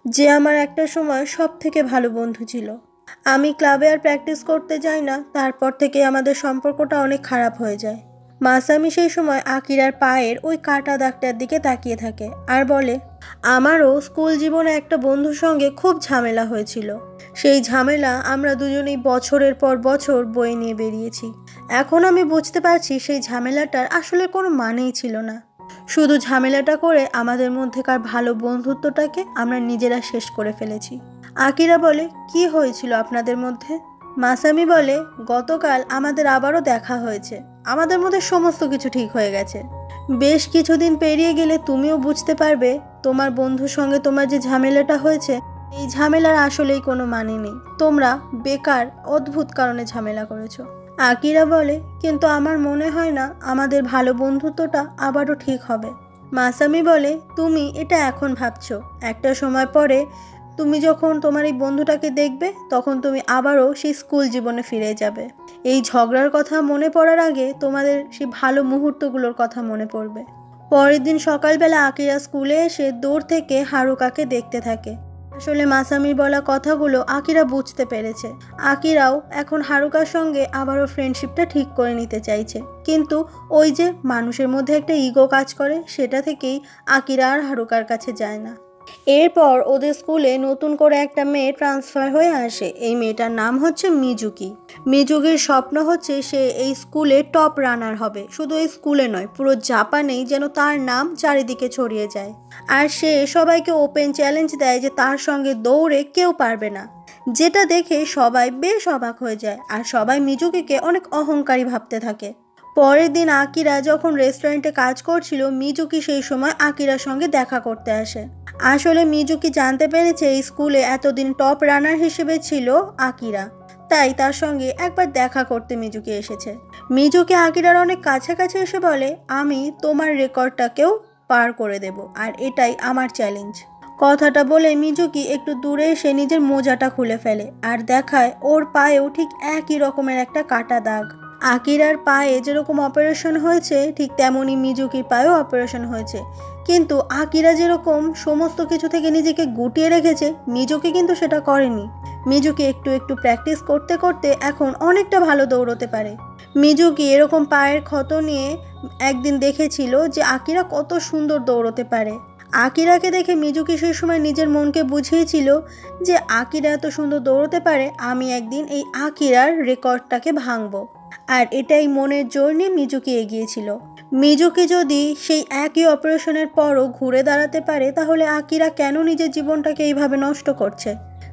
যে আমার একটা সময় সব থেকে ভালো বন্ধু ছিল। আমি ক্লাবে আর প্র্যাকটিস করতে যাই না, তারপর থেকে আমাদের সম্পর্কটা অনেক খারাপ হয়ে যায়। মাসামি সেই সময় আকিরার পায়ের ওই কাটা দাগটার দিকে তাকিয়ে থাকে আর বলে, আমারও স্কুল জীবনে একটা বন্ধুর সঙ্গে খুব ঝামেলা হয়েছিল। সেই ঝামেলা আমরা দুজনেই বছরের পর বছর বয়ে নিয়ে বেরিয়েছি। এখন আমি বুঝতে পারছি সেই ঝামেলাটার আসলে কোনো মানেই ছিল না। শুধু ঝামেলাটা করে আমাদের মধ্যেকার ভালো বন্ধুত্বটাকে আমরা নিজেরা শেষ করে ফেলেছি। আকিরা বলে, কি হয়েছিল আপনাদের মধ্যে? মাসামি বলে, গতকাল আমাদের আবারও দেখা হয়েছে। আমাদের মধ্যে সমস্ত কিছু ঠিক হয়ে গেছে। বেশ কিছুদিন পেরিয়ে গেলে তুমিও বুঝতে পারবে তোমার বন্ধুর সঙ্গে তোমার যে ঝামেলাটা হয়েছে, এই ঝামেলার আসলেই কোনো মানে নেই। তোমরা বেকার অদ্ভুত কারণে ঝামেলা করেছো। আকিরা বলে, কিন্তু আমার মনে হয় না আমাদের ভালো বন্ধুত্বটা আবারও ঠিক হবে। মাসামি বলে, তুমি এটা এখন ভাবছো, একটা সময় পরে তুমি যখন তোমার এই বন্ধুটাকে দেখবে তখন তুমি আবারও সেই স্কুল জীবনে ফিরে যাবে। এই ঝগড়ার কথা মনে পড়ার আগে তোমাদের সেই ভালো মুহূর্তগুলোর কথা মনে পড়বে। পরের দিন সকালবেলা আকিরা স্কুলে এসে দূর থেকে হারুকাকে দেখতে থাকে। আসলে মাসামির বলা কথাগুলো আকিরা বুঝতে পেরেছে। আকিরাও এখন হারুকার সঙ্গে আবারও ফ্রেন্ডশিপটা ঠিক করে নিতে চাইছে, কিন্তু ওই যে মানুষের মধ্যে একটা ইগো কাজ করে, সেটা থেকেই আকিরা আর হারুকার কাছে যায় না। এরপর ওদের স্কুলে নতুন করে একটা মেয়ে ট্রান্সফার হয়ে আসে। এই মেয়েটার নাম হচ্ছে মিজুকি। মিজুকির স্বপ্ন হচ্ছে সে এই স্কুলে টপ রানার হবে। শুধু এই স্কুলে নয়, পুরো জাপানেই যেন তার নাম চারিদিকে ছড়িয়ে যায়। আর সে সবাইকে ওপেন চ্যালেঞ্জ দেয় যে তার সঙ্গে দৌড়ে কেউ পারবে না, যেটা দেখে সবাই বেশ অবাক হয়ে যায়। আর সবাই মিজুকিকে অনেক অহংকারী ভাবতে থাকে। পরের দিন আকিরা যখন রেস্টুরেন্টে কাজ করছিল, মিজুকি সেই সময় আকিরার সঙ্গে দেখা করতে আসে। আসলে মিজুকি জানতে পেরেছে এই স্কুলে এতদিন টপ রানার হিসেবে ছিল আকিরা, তাই তার সঙ্গে একবার দেখা করতে মিজুকি এসেছে। মিজুকি আকিরার অনেক কাছাকাছি এসে বলে, আমি তোমার রেকর্ডটাকেও পার করে দেব, আর এটাই আমার চ্যালেঞ্জ। কথাটা বলে মিজুকি একটু দূরে এসে নিজের মোজাটা খুলে ফেলে আর দেখায় ওর পায়েও ঠিক একই রকমের একটা কাটা দাগ। আকিরার পায়ে যেরকম অপারেশন হয়েছে ঠিক তেমনই মিজুকির পায়েও অপারেশন হয়েছে, কিন্তু আকিরা যেরকম সমস্ত কিছু থেকে নিজেকে গুটিয়ে রেখেছে, মিজুকি কিন্তু সেটা করেনি। মিজুকি একটু একটু প্র্যাকটিস করতে করতে এখন অনেকটা ভালো দৌড়তে পারে। মিজুকি এরকম পায়ের ক্ষত নিয়ে একদিন দেখেছিল যে আকিরা কত সুন্দর দৌড়তে পারে। আকিরাকে দেখে মিজুকি সেই সময় নিজের মনকে বুঝিয়েছিল যে আকিরা এত সুন্দর দৌড়তে পারে, আমি একদিন এই আকিরার রেকর্ডটাকে ভাঙব। আর এটাই মনের জোর নিয়ে মিজুকি এগিয়েছিল। মিজুকি যদি সেই একই অপারেশনের পরও ঘুরে দাঁড়াতে পারে, তাহলে আকিরা কেন নিজের জীবনটাকে এইভাবে নষ্ট করছে?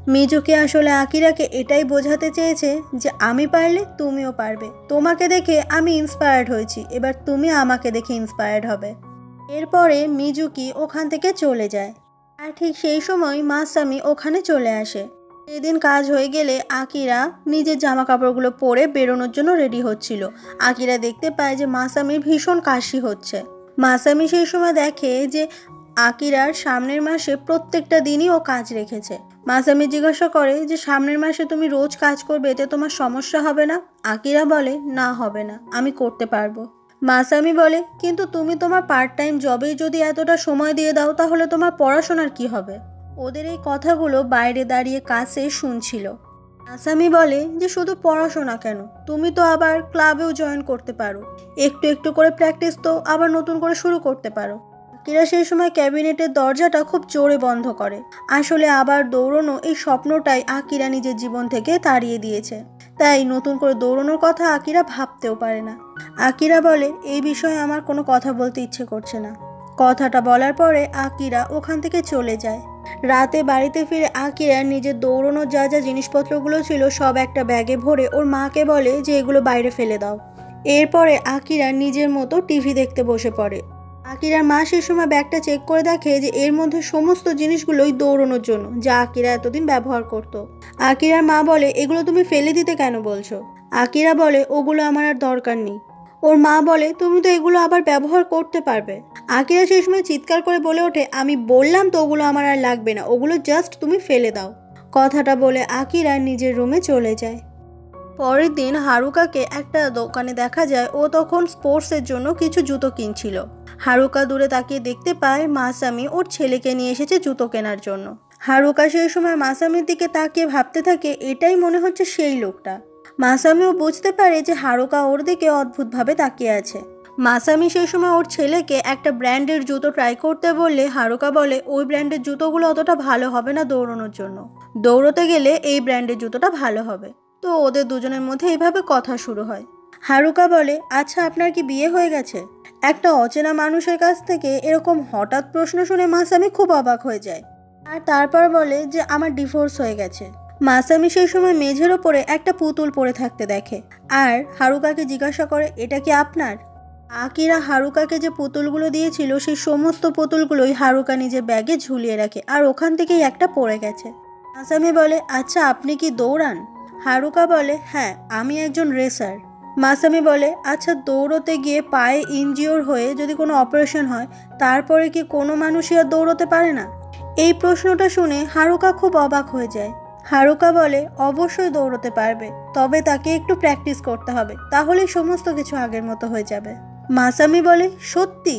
মিজুকি আসলে আকিরাকে এটাই বোঝাতে চেয়েছে যে আমি পারলে তুমিও পারবে। তোমাকে দেখে আমি ইন্সপায়ার্ড হয়েছি, এবার তুমি আমাকে দেখে ইন্সপায়ার্ড হবে। এরপরে মিজুকি ওখান থেকে চলে যায়। আর ঠিক সেই সময় মাসামি ওখানে চলে আসে। সেদিন কাজ হয়ে গেলে আকিরা নিজের জামা কাপড়গুলো পরে বেরোনোর জন্য রেডি হচ্ছিল। আকিরা দেখতে পায় যে মাসামির ভীষণ কাশি হচ্ছে। মাসামি সেই সময় দেখে যে আকিরার সামনের মাসে প্রত্যেকটা দিনই ও কাজ রেখেছে। মাসামি জিজ্ঞাসা করে যে সামনের মাসে তুমি রোজ কাজ করবে, এতে তোমার সমস্যা হবে না? আকিরা বলে না, হবে না, আমি করতে পারবো। মাসামি বলে কিন্তু তুমি তোমার পার্ট টাইম জবেই যদি এতটা সময় দিয়ে দাও, তাহলে তোমার পড়াশোনার কি হবে? ওদের এই কথাগুলো বাইরে দাঁড়িয়ে কাছে শুনছিল। মাসামি বলে যে শুধু পড়াশোনা কেন, তুমি তো আবার ক্লাবেও জয়েন করতে পারো, একটু একটু করে প্র্যাকটিস তো আবার নতুন করে শুরু করতে পারো। আকিরা সেই সময় ক্যাবিনেটের দরজাটা খুব জোরে বন্ধ করে। আসলে আবার দৌড়নো এই স্বপ্নটাই আকিরা নিজের জীবন থেকে তাড়িয়ে দিয়েছে, তাই নতুন করে দৌড়নোর কথা আকিরা ভাবতেও পারে না। আকিরা বলে এই বিষয়ে আমার কোনো কথা বলতে ইচ্ছে করছে না। কথাটা বলার পরে আকিরা ওখান থেকে চলে যায়। রাতে বাড়িতে ফিরে আকিরা নিজের দৌড়নোর যা যা জিনিসপত্রগুলো ছিল সব একটা ব্যাগে ভরে ওর মাকে বলে যে এগুলো বাইরে ফেলে দাও। এরপরে আকিরা নিজের মতো টিভি দেখতে বসে পড়ে। আকিরার মা সেই সময় ব্যাগটা চেক করে দেখে যে এর মধ্যে সমস্ত জিনিসগুলোই দৌড়নোর জন্য, যা আকিরা এতদিন ব্যবহার করত। আকিরার মা বলে এগুলো তুমি ফেলে দিতে কেন বলছো? আকিরা বলে ওগুলো আমার আর দরকার নেই। ওর মা বলে তুমি তো এগুলো আবার ব্যবহার করতে পারবে। আকিরা সেই সময় চিৎকার করে বলে ওঠে আমি বললাম তো ওগুলো আমার আর লাগবে না, ওগুলো জাস্ট তুমি ফেলে দাও। কথাটা বলে আকিরা নিজের রুমে চলে যায়। পরের দিন হারুকাকে একটা দোকানে দেখা যায়, ও তখন স্পোর্টসের জন্য কিছু জুতো কিনছিল। হারুকা দূরে তাকিয়ে দেখতে পায় মাসামি ওর ছেলেকে নিয়ে এসেছে জুতো কেনার জন্য। হারুকা সেই সময় মাসামির দিকে তাকিয়ে ভাবতে থাকে এটাই মনে হচ্ছে সেই লোকটা। মাসামিও বুঝতে পারে যে হারুকা ওর দিকে অদ্ভুতভাবে তাকিয়ে আছে। মাসামি সেই সময় ওর ছেলেকে একটা ব্র্যান্ডের জুতো ট্রাই করতে বললে হারুকা বলে ওই ব্র্যান্ডের জুতোগুলো অতটা ভালো হবে না দৌড়ানোর জন্য, দৌড়তে গেলে এই ব্র্যান্ডের জুতোটা ভালো হবে। তো ওদের দুজনের মধ্যে এইভাবে কথা শুরু হয়। হারুকা বলে আচ্ছা আপনার কি বিয়ে হয়ে গেছে? একটা অচেনা মানুষের কাছ থেকে এরকম হঠাৎ প্রশ্ন শুনে মাসামি খুব অবাক হয়ে যায়। আর তারপর বলে যে আমার ডিভোর্স হয়ে গেছে। মাসামি সেই সময় মেঝের ওপরে একটা পুতুল পড়ে থাকতে দেখে আর হারুকাকে জিজ্ঞাসা করে এটা কি আপনার? আকিরা হারুকাকে যে পুতুলগুলো দিয়েছিল সেই সমস্ত পুতুলগুলোই হারুকা নিজের ব্যাগে ঝুলিয়ে রাখে আর ওখান থেকেই একটা পড়ে গেছে। মাসামি বলে আচ্ছা আপনি কি দৌড়ান? হারুকা বলে হ্যাঁ, আমি একজন রেসার। মাসামি বলে আচ্ছা দৌড়তে গিয়ে পায়ে ইনজিওর হয়ে যদি কোনো অপারেশন হয় তারপরে কি কোনো মানুষই আর দৌড়তে পারে না? এই প্রশ্নটা শুনে হারুকা খুব অবাক হয়ে যায়। হারুকা বলে অবশ্যই দৌড়তে পারবে, তবে তাকে একটু প্র্যাকটিস করতে হবে, তাহলে সমস্ত কিছু আগের মতো হয়ে যাবে। মাসামি বলে সত্যি?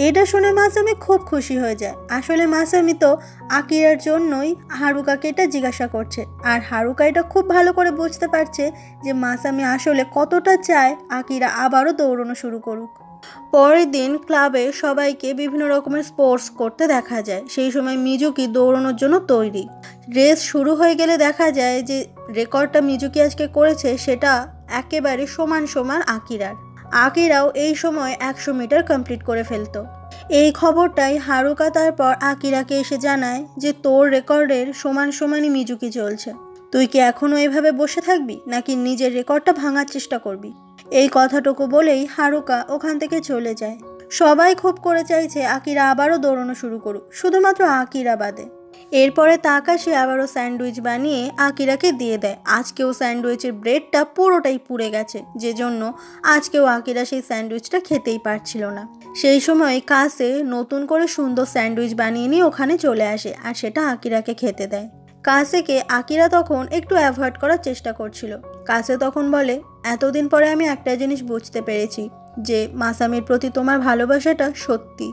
এটা শুনে মাসামি খুব খুশি হয়ে যায়। আসলে মাসামি তো আকিরার জন্যই হারুকাকে এটা জিজ্ঞাসা করছে, আর হারুকা এটা খুব ভালো করে বুঝতে পারছে যে মাসামি আসলে কতটা চায় আকিরা আবারও দৌড়ানো শুরু করুক। পরের দিন ক্লাবে সবাইকে বিভিন্ন রকমের স্পোর্টস করতে দেখা যায়। সেই সময় মিজুকি দৌড়ানোর জন্য তৈরি। রেস শুরু হয়ে গেলে দেখা যায় যে রেকর্ডটা মিজুকি আজকে করেছে সেটা একেবারে সমান সমান আকিরার। আকিরাও এই সময় 100 মিটার কমপ্লিট করে ফেলতো। এই খবরটাই হারুকা তারপর আকিরাকে এসে জানায় যে তোর রেকর্ডের সমান সমানই মিজুকি চলছে, তুই কি এখনও এভাবে বসে থাকবি নাকি নিজের রেকর্ডটা ভাঙার চেষ্টা করবি? এই কথাটুকু বলেই হারুকা ওখান থেকে চলে যায়। সবাই খুব করে চাইছে আকিরা আবারও দৌড়ানো শুরু করুক, শুধুমাত্র আকিরা বাদে। এরপরে তাকাশি আবারও স্যান্ডউইচ বানিয়ে আকিরাকে দিয়ে দেয়। আজকেও স্যান্ডউইচের ব্রেডটা পুরোটাই পুড়ে গেছে, যে জন্য আজকেও আকিরা সেই স্যান্ডউইচটা খেতেই পারছিল না। সেই সময় কাসে নতুন করে সুন্দর স্যান্ডউইচ বানিয়ে নিয়ে ওখানে চলে আসে আর সেটা আকিরাকে খেতে দেয়। কাসেকে আকিরা তখন একটু অ্যাভয়েড করার চেষ্টা করছিল। কাসে তখন বলে এতদিন পরে আমি একটা জিনিস বুঝতে পেরেছি যে মাসামির প্রতি তোমার ভালোবাসাটা সত্যি।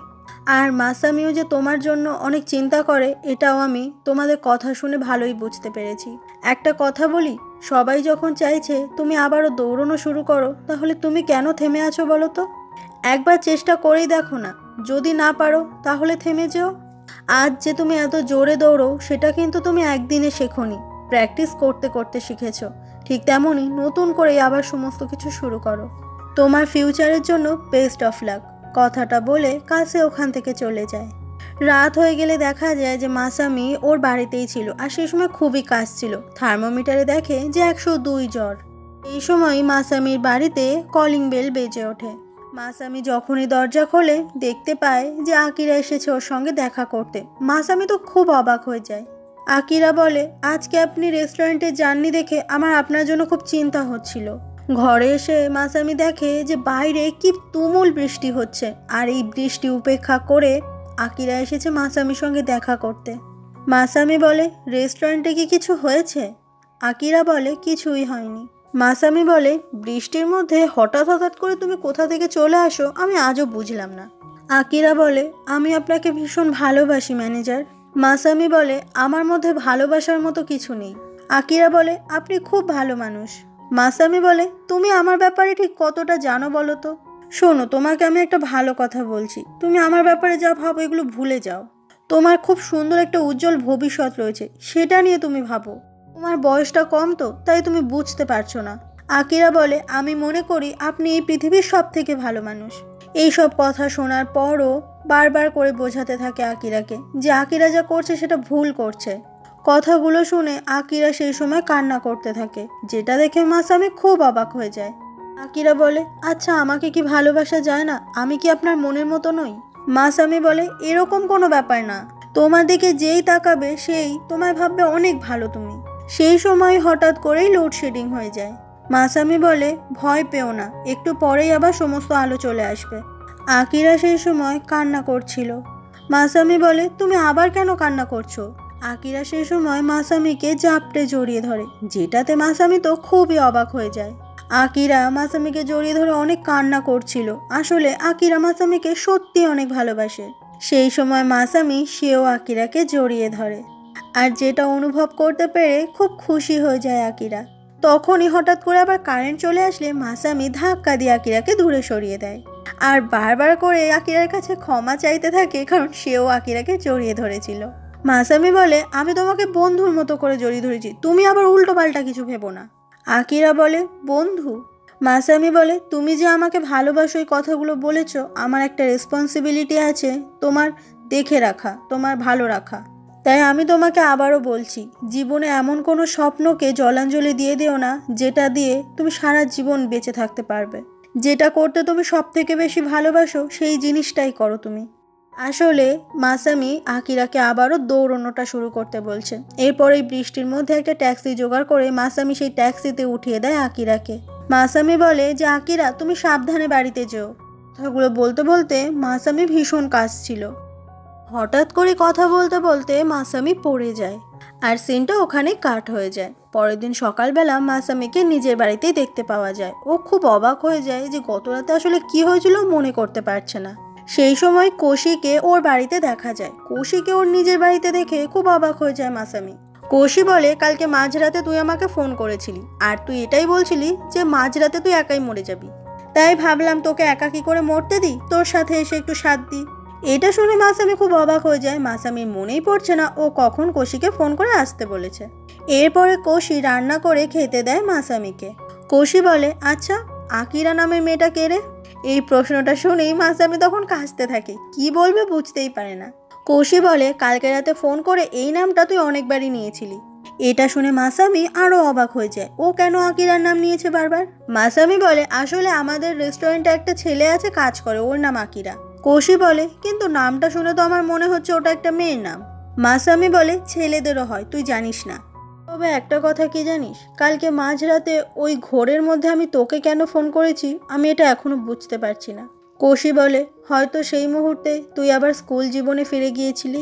আর মাসামিও যে তোমার জন্য অনেক চিন্তা করে এটাও আমি তোমাদের কথা শুনে ভালোই বুঝতে পেরেছি। একটা কথা বলি, সবাই যখন চাইছে তুমি আবারও দৌড়ানো শুরু করো, তাহলে তুমি কেন থেমে আছো বলো তো? একবার চেষ্টা করেই দেখো না, যদি না পারো তাহলে থেমে যেও। আজ যে তুমি এত জোরে দৌড়ো সেটা কিন্তু তুমি একদিনে শেখোনি, প্র্যাকটিস করতে করতে শিখেছো। ঠিক তেমনই নতুন করে আবার সমস্ত কিছু শুরু করো। তোমার ফিউচারের জন্য বেস্ট অফ লাক। কথাটা বলে কাছে ওখান থেকে চলে যায়। রাত হয়ে গেলে দেখা যায় যে মাসামি ওর বাড়িতেই ছিল, আর সেই সময় খুবই কাজ ছিল। থার্মোমিটারে দেখে যে 102 জ্বর। এই সময় মাসামির বাড়িতে কলিং বেল বেজে ওঠে। মাসামি যখনই দরজা খোলে দেখতে পায় যে আকিরা এসেছে ওর সঙ্গে দেখা করতে। মাসামি তো খুব অবাক হয়ে যায়। আকিরা বলে, আজকে আপনি রেস্টুরেন্টে যাননি দেখে আমার আপনার জন্য খুব চিন্তা হচ্ছিল। ঘরে এসে মাসামি দেখে যে বাইরে কি তুমুল বৃষ্টি হচ্ছে, আর এই বৃষ্টি উপেক্ষা করে আকিরা এসেছে মাসামির সঙ্গে দেখা করতে। মাসামি বলে, রেস্টুরেন্টে কি কিছু হয়েছে? আকিরা বলে, কিছুই হয়নি। মাসামি বলে, বৃষ্টির মধ্যে হঠাৎ হঠাৎ করে তুমি কোথা থেকে চলে আসো আমি আজও বুঝলাম না। আকিরা বলে, আমি আপনাকে ভীষণ ভালোবাসি ম্যানেজার। মাসামি বলে, আমার মধ্যে ভালোবাসার মতো কিছু নেই। আকিরা বলে, আপনি খুব ভালো মানুষ। মাসামি বলে, তুমি আমার ব্যাপারে ঠিক কতটা জানো বলো তো? শোনো, তোমাকে আমি একটা ভালো কথা বলছি, তুমি আমার ব্যাপারে যা ভাবো এগুলো ভুলে যাও। তোমার খুব সুন্দর একটা উজ্জ্বল ভবিষ্যৎ রয়েছে, সেটা নিয়ে তুমি ভাবো। তোমার বয়সটা কম তো, তাই তুমি বুঝতে পারছো না। আকিরা বলে, আমি মনে করি আপনি এই পৃথিবীর সব থেকে ভালো মানুষ। এইসব কথা শোনার পরও বারবার করে বোঝাতে থাকে আকিরাকে যে আকিরা যা করছে সেটা ভুল করছে। কথাগুলো শুনে আকিরা সেই সময় কান্না করতে থাকে, যেটা দেখে মাসামি খুব অবাক হয়ে যায়। আকিরা বলে, আচ্ছা আমাকে কি ভালোবাসা যায় না? আমি কি আপনার মনের মতো নই? মাসামি বলে, এরকম কোনো ব্যাপার না, তোমার দিকে যেই তাকাবে সেই তোমায় ভাববে অনেক ভালো তুমি। সেই সময় হঠাৎ করেই লোডশেডিং হয়ে যায়। মাসামি বলে, ভয় পেও না, একটু পরেই আবার সমস্ত আলো চলে আসবে। আকিরা সেই সময় কান্না করছিল। মাসামি বলে, তুমি আবার কেন কান্না করছো? আকিরা সেই সময় মাসামিকে জাপটে জড়িয়ে ধরে, যেটাতে মাসামি তো খুবই অবাক হয়ে যায়। আকিরা মাসামিকে জড়িয়ে ধরে অনেক কান্না করছিল। আসলে আকিরা মাসামিকে সত্যি অনেক ভালোবাসে। সেই সময় মাসামি সেও আকিরাকে জড়িয়ে ধরে, আর যেটা অনুভব করতে পেরে খুব খুশি হয়ে যায় আকিরা। তখনই হঠাৎ করে আবার কারেন্ট চলে আসলে মাসামি ধাক্কা দিয়ে আকিরাকে দূরে সরিয়ে দেয়, আর বারবার করে আকিরার কাছে ক্ষমা চাইতে থাকে, কারণ সেও আকিরাকে জড়িয়ে ধরেছিল। মাসামি বলে, আমি তোমাকে বন্ধুর মতো করে জড়িয়ে ধরেছি, তুমি আবার উল্টো পাল্টা কিছু ভেবো না। আকিরা বলে, বন্ধু? মাসামি বলে, তুমি যে আমাকে ভালোবাসো এই কথাগুলো বলেছ, আমার একটা রেসপন্সিবিলিটি আছে তোমার দেখে রাখা, তোমার ভালো রাখা। তাই আমি তোমাকে আবারও বলছি, জীবনে এমন কোনো স্বপ্নকে জলাঞ্জলি দিয়ে দিও না যেটা দিয়ে তুমি সারা জীবন বেঁচে থাকতে পারবে। যেটা করতে তুমি সব থেকে বেশি ভালোবাসো সেই জিনিসটাই করো তুমি। আসলে মাসামি আকিরাকে আবারও দৌড়ানোটা শুরু করতে বলছে। এরপরেই বৃষ্টির মধ্যে একটা ট্যাক্সি জোগাড় করে মাসামি সেই ট্যাক্সিতে উঠিয়ে দেয় আকিরাকে। মাসামি বলে যে, আকিরা তুমি সাবধানে বাড়িতে যেও। কথাগুলো বলতে বলতে মাসামি ভীষণ কাঁদছিল। হঠাৎ করে কথা বলতে বলতে মাসামি পড়ে যায়, আর সিনটা ওখানে কাট হয়ে যায়। পরের দিন সকালবেলা মাসামিকে নিজের বাড়িতেই দেখতে পাওয়া যায়। ও খুব অবাক হয়ে যায় যে গত রাতে আসলে কি হয়েছিল মনে করতে পারছে না। সেই সময় কোশিকে ওর বাড়িতে দেখা যায়। কোশিকে ওর নিজের বাড়িতে দেখে খুব অবাক হয়ে যায় মাসামি। কোশি বলে, কালকে মাঝরাতে তুই আমাকে ফোন করেছিলি, আর তুই এটাই বলছিলি যে মাঝরাতে তুই একাই মরে যাবি। তাই ভাবলাম তোকে একা কি করে মরতে দিই, তোর সাথে এসে একটু সাথ দিই। এটা শুনে মাসামি খুব অবাক হয়ে যায়। মাসামির মনেই পড়ছে না ও কখন কোশিকে ফোন করে আসতে বলেছে। এরপরে কোশি রান্না করে খেতে দেয় মাসামিকে। কোশি বলে, আচ্ছা আকিরা নামের মেয়েটা কে রে? এই প্রশ্নটা শুনেই মাসামি তখন কাঁদতে থাকে, কি বলবে বুঝতেই পারে না। কোশি বলে, কালকে রাতে ফোন করে এই নামটা তুই অনেকবারই নিয়েছিলি। এটা শুনে মাসামি আরও অবাক হয়ে যায়, ও কেন আকিরার নাম নিয়েছে বারবার? মাসামি বলে, আসলে আমাদের রেস্টুরেন্টে একটা ছেলে আছে কাজ করে, ওর নাম আকিরা। কোশি বলে, কিন্তু নামটা শুনে তো আমার মনে হচ্ছে ওটা একটা মেয়ের নাম। মাসামি বলে, ছেলেদেরও হয়, তুই জানিস না। তবে একটা কথা কি জানিস, কালকে মাঝরাতে ওই ঘোরের মধ্যে আমি তোকে কেন ফোন করেছি আমি এটা এখনো বুঝতে পারছি না। কোশি বলে, হয়তো সেই মুহূর্তে তুই আবার স্কুল জীবনে ফিরে গিয়েছিলি।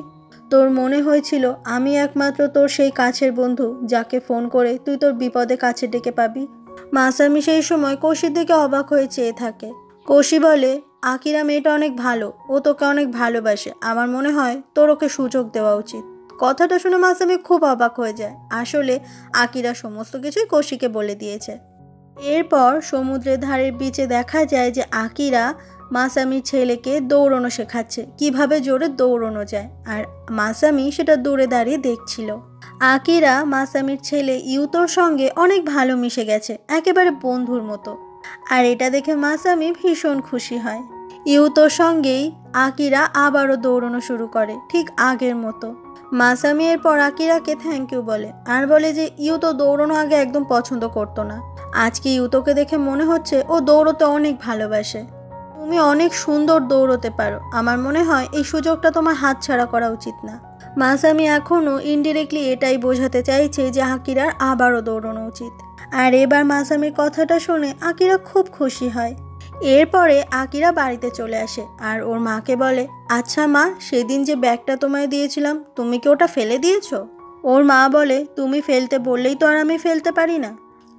তোর মনে হয়েছিল আমি একমাত্র তোর সেই কাছের বন্ধু যাকে ফোন করে তুই তোর বিপদে কাছে ডেকে পাবি। মাসামি সেই সময় কোশির দিকে অবাক হয়ে চেয়ে থাকে। কোশি বলে, আকিরা মেয়েটা অনেক ভালো, ও তোকে অনেক ভালোবাসে, আমার মনে হয় তোর ওকে সুযোগ দেওয়া উচিত। কথাটা শুনে মাসামি খুব অবাক হয়ে যায়। আসলে আকিরা সমস্ত কিছুই কোশিকে বলে দিয়েছে। এরপর সমুদ্রের ধারের বিচে দেখা যায় যে আকিরা মাসামির ছেলেকে দৌড়ানো শেখাচ্ছে, কিভাবে জোরে দৌড়ানো যায়, আর মাসামি সেটা দূরে দাঁড়িয়ে দেখছিল। আকিরা মাসামির ছেলে ইউতোর সঙ্গে অনেক ভালো মিশে গেছে, একেবারে বন্ধুর মতো। আর এটা দেখে মাসামি ভীষণ খুশি হয়। ইউতোর সঙ্গেই আকিরা আবারও দৌড়ানো শুরু করে, ঠিক আগের মতো। মাসামি এরপর আকিরাকে থ্যাংক ইউ বলে, আর বলে যে ইউতো দৌড়ানো আগে একদম পছন্দ করতো না, আজকে ইউতোকে দেখে মনে হচ্ছে ও দৌড়তে অনেক ভালোবাসে। তুমি অনেক সুন্দর দৌড়তে পারো, আমার মনে হয় এই সুযোগটা তোমার হাতছাড়া করা উচিত না। মাসামি এখনও ইনডিরেক্টলি এটাই বোঝাতে চাইছে যে আকিরার আবারও দৌড়ানো উচিত। আর এবার মাসামির কথাটা শুনে আকিরা খুব খুশি হয়। এরপরে আকিরা বাড়িতে চলে আসে আর ওর মাকে বলে, আচ্ছা মা, সেদিন যে ব্যাগটা তোমায় দিয়েছিলাম তুমি কি ওটা ফেলে দিয়েছো? ওর মা বলে, তুমি ফেলতে বললেই তো আর আমি ফেলতে পারি না।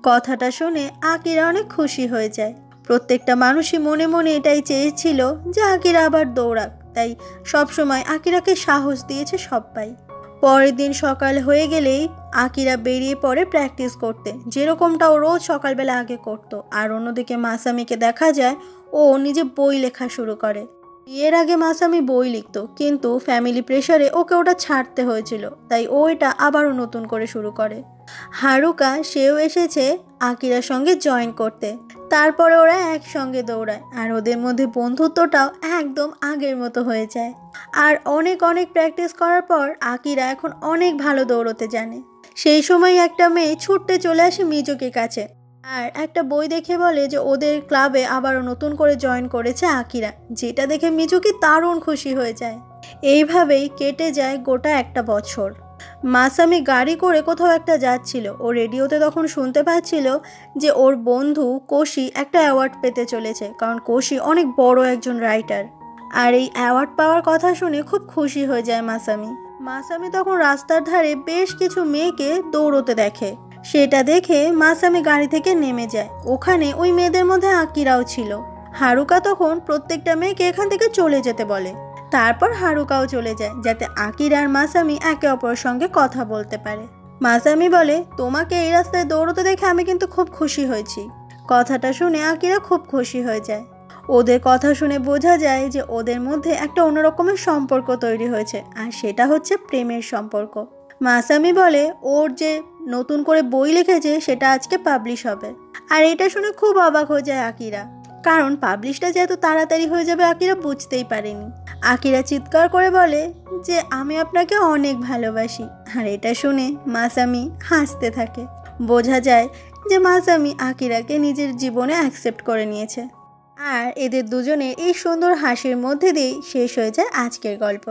কথাটা শুনে আকিরা অনেক খুশি হয়ে যায়। প্রত্যেকটা মানুষই মনে মনে এটাই চেয়েছিল যে আকিরা আবার দৌড়াক, তাই সবসময় আকিরাকে সাহস দিয়েছে সবাই। পরের দিন সকাল হয়ে গেলেই আকিরা বেরিয়ে পড়ে প্র্যাকটিস করতে, যেরকমটা ও রোজ সকালবেলা আগে করতো। আর অন্যদিকে মাসামিকে দেখা যায় ও নিজে বই লেখা শুরু করে। বিয়ের আগে মাসামি বই লিখত, কিন্তু ফ্যামিলি প্রেশারে ওকে ওটা ছাড়তে হয়েছিল, তাই ও এটা আবারও নতুন করে শুরু করে। হারুকা সেও এসেছে আকিরার সঙ্গে জয়েন করতে। তারপরে ওরা একসঙ্গে দৌড়ায় আর ওদের মধ্যে বন্ধুত্বটাও একদম আগের মতো হয়ে যায়। আর অনেক অনেক প্র্যাকটিস করার পর আকিরা এখন অনেক ভালো দৌড়তে জানে। সেই সময় একটা মেয়ে ছুটতে চলে আসে মিজুকির কাছে আর একটা বই দেখে বলে যে ওদের ক্লাবে আবারও নতুন করে জয়েন করেছে আকিরা, যেটা দেখে মিজুকি দারুণ খুশি হয়ে যায়। এইভাবেই কেটে যায় গোটা একটা বছর। মাসামি গাড়ি করে কোথাও একটা যাচ্ছিল, ও রেডিওতে তখন শুনতে পাচ্ছিল যে ওর বন্ধু কোশি একটা অ্যাওয়ার্ড পেতে চলেছে, কারণ কোশি অনেক বড় একজন রাইটার। আর এই অ্যাওয়ার্ড পাওয়ার কথা শুনে খুব খুশি হয়ে যায় মাসামি তখন রাস্তার ধারে বেশ কিছু মেয়েকে দৌড়তে দেখে। সেটা দেখে মাসামি গাড়ি থেকে নেমে যায়। ওখানে ওই মেয়েদের মধ্যে আকিরাও ছিল। হারুকা তখন প্রত্যেকটা মেয়েকে এখান থেকে চলে যেতে বলে। তারপর হারুকাও চলে যায়, যাতে আকিরা আর মাসামি একে অপরের সঙ্গে কথা বলতে পারে। মাসামি বলে, তোমাকে এই রাস্তায় দৌড়তে দেখে আমি কিন্তু খুব খুশি হয়েছি। কথাটা শুনে আকিরা খুব খুশি হয়ে যায়। ওদের কথা শুনে বোঝা যায় যে ওদের মধ্যে একটা অন্যরকমের সম্পর্ক তৈরি হয়েছে, আর সেটা হচ্ছে প্রেমের সম্পর্ক। মাসামি বলে ওর যে নতুন করে বই লিখেছে সেটা আজকে পাবলিশ হবে। আর এটা শুনে খুব অবাক হয়ে যায় আকিরা, কারণ পাবলিশটা যে এত তাড়াতাড়ি হয়ে যাবে আকিরা বুঝতেই পারেনি। আকিরা চিৎকার করে বলে যে আমি আপনাকে অনেক ভালোবাসি। আর এটা শুনে মাসামি হাসতে থাকে। বোঝা যায় যে মাসামি আকিরাকে নিজের জীবনে অ্যাকসেপ্ট করে নিয়েছে। আর এদের দুজনের এই সুন্দর হাসির মধ্যে দিয়েই শেষ হয়ে যায় আজকের গল্প।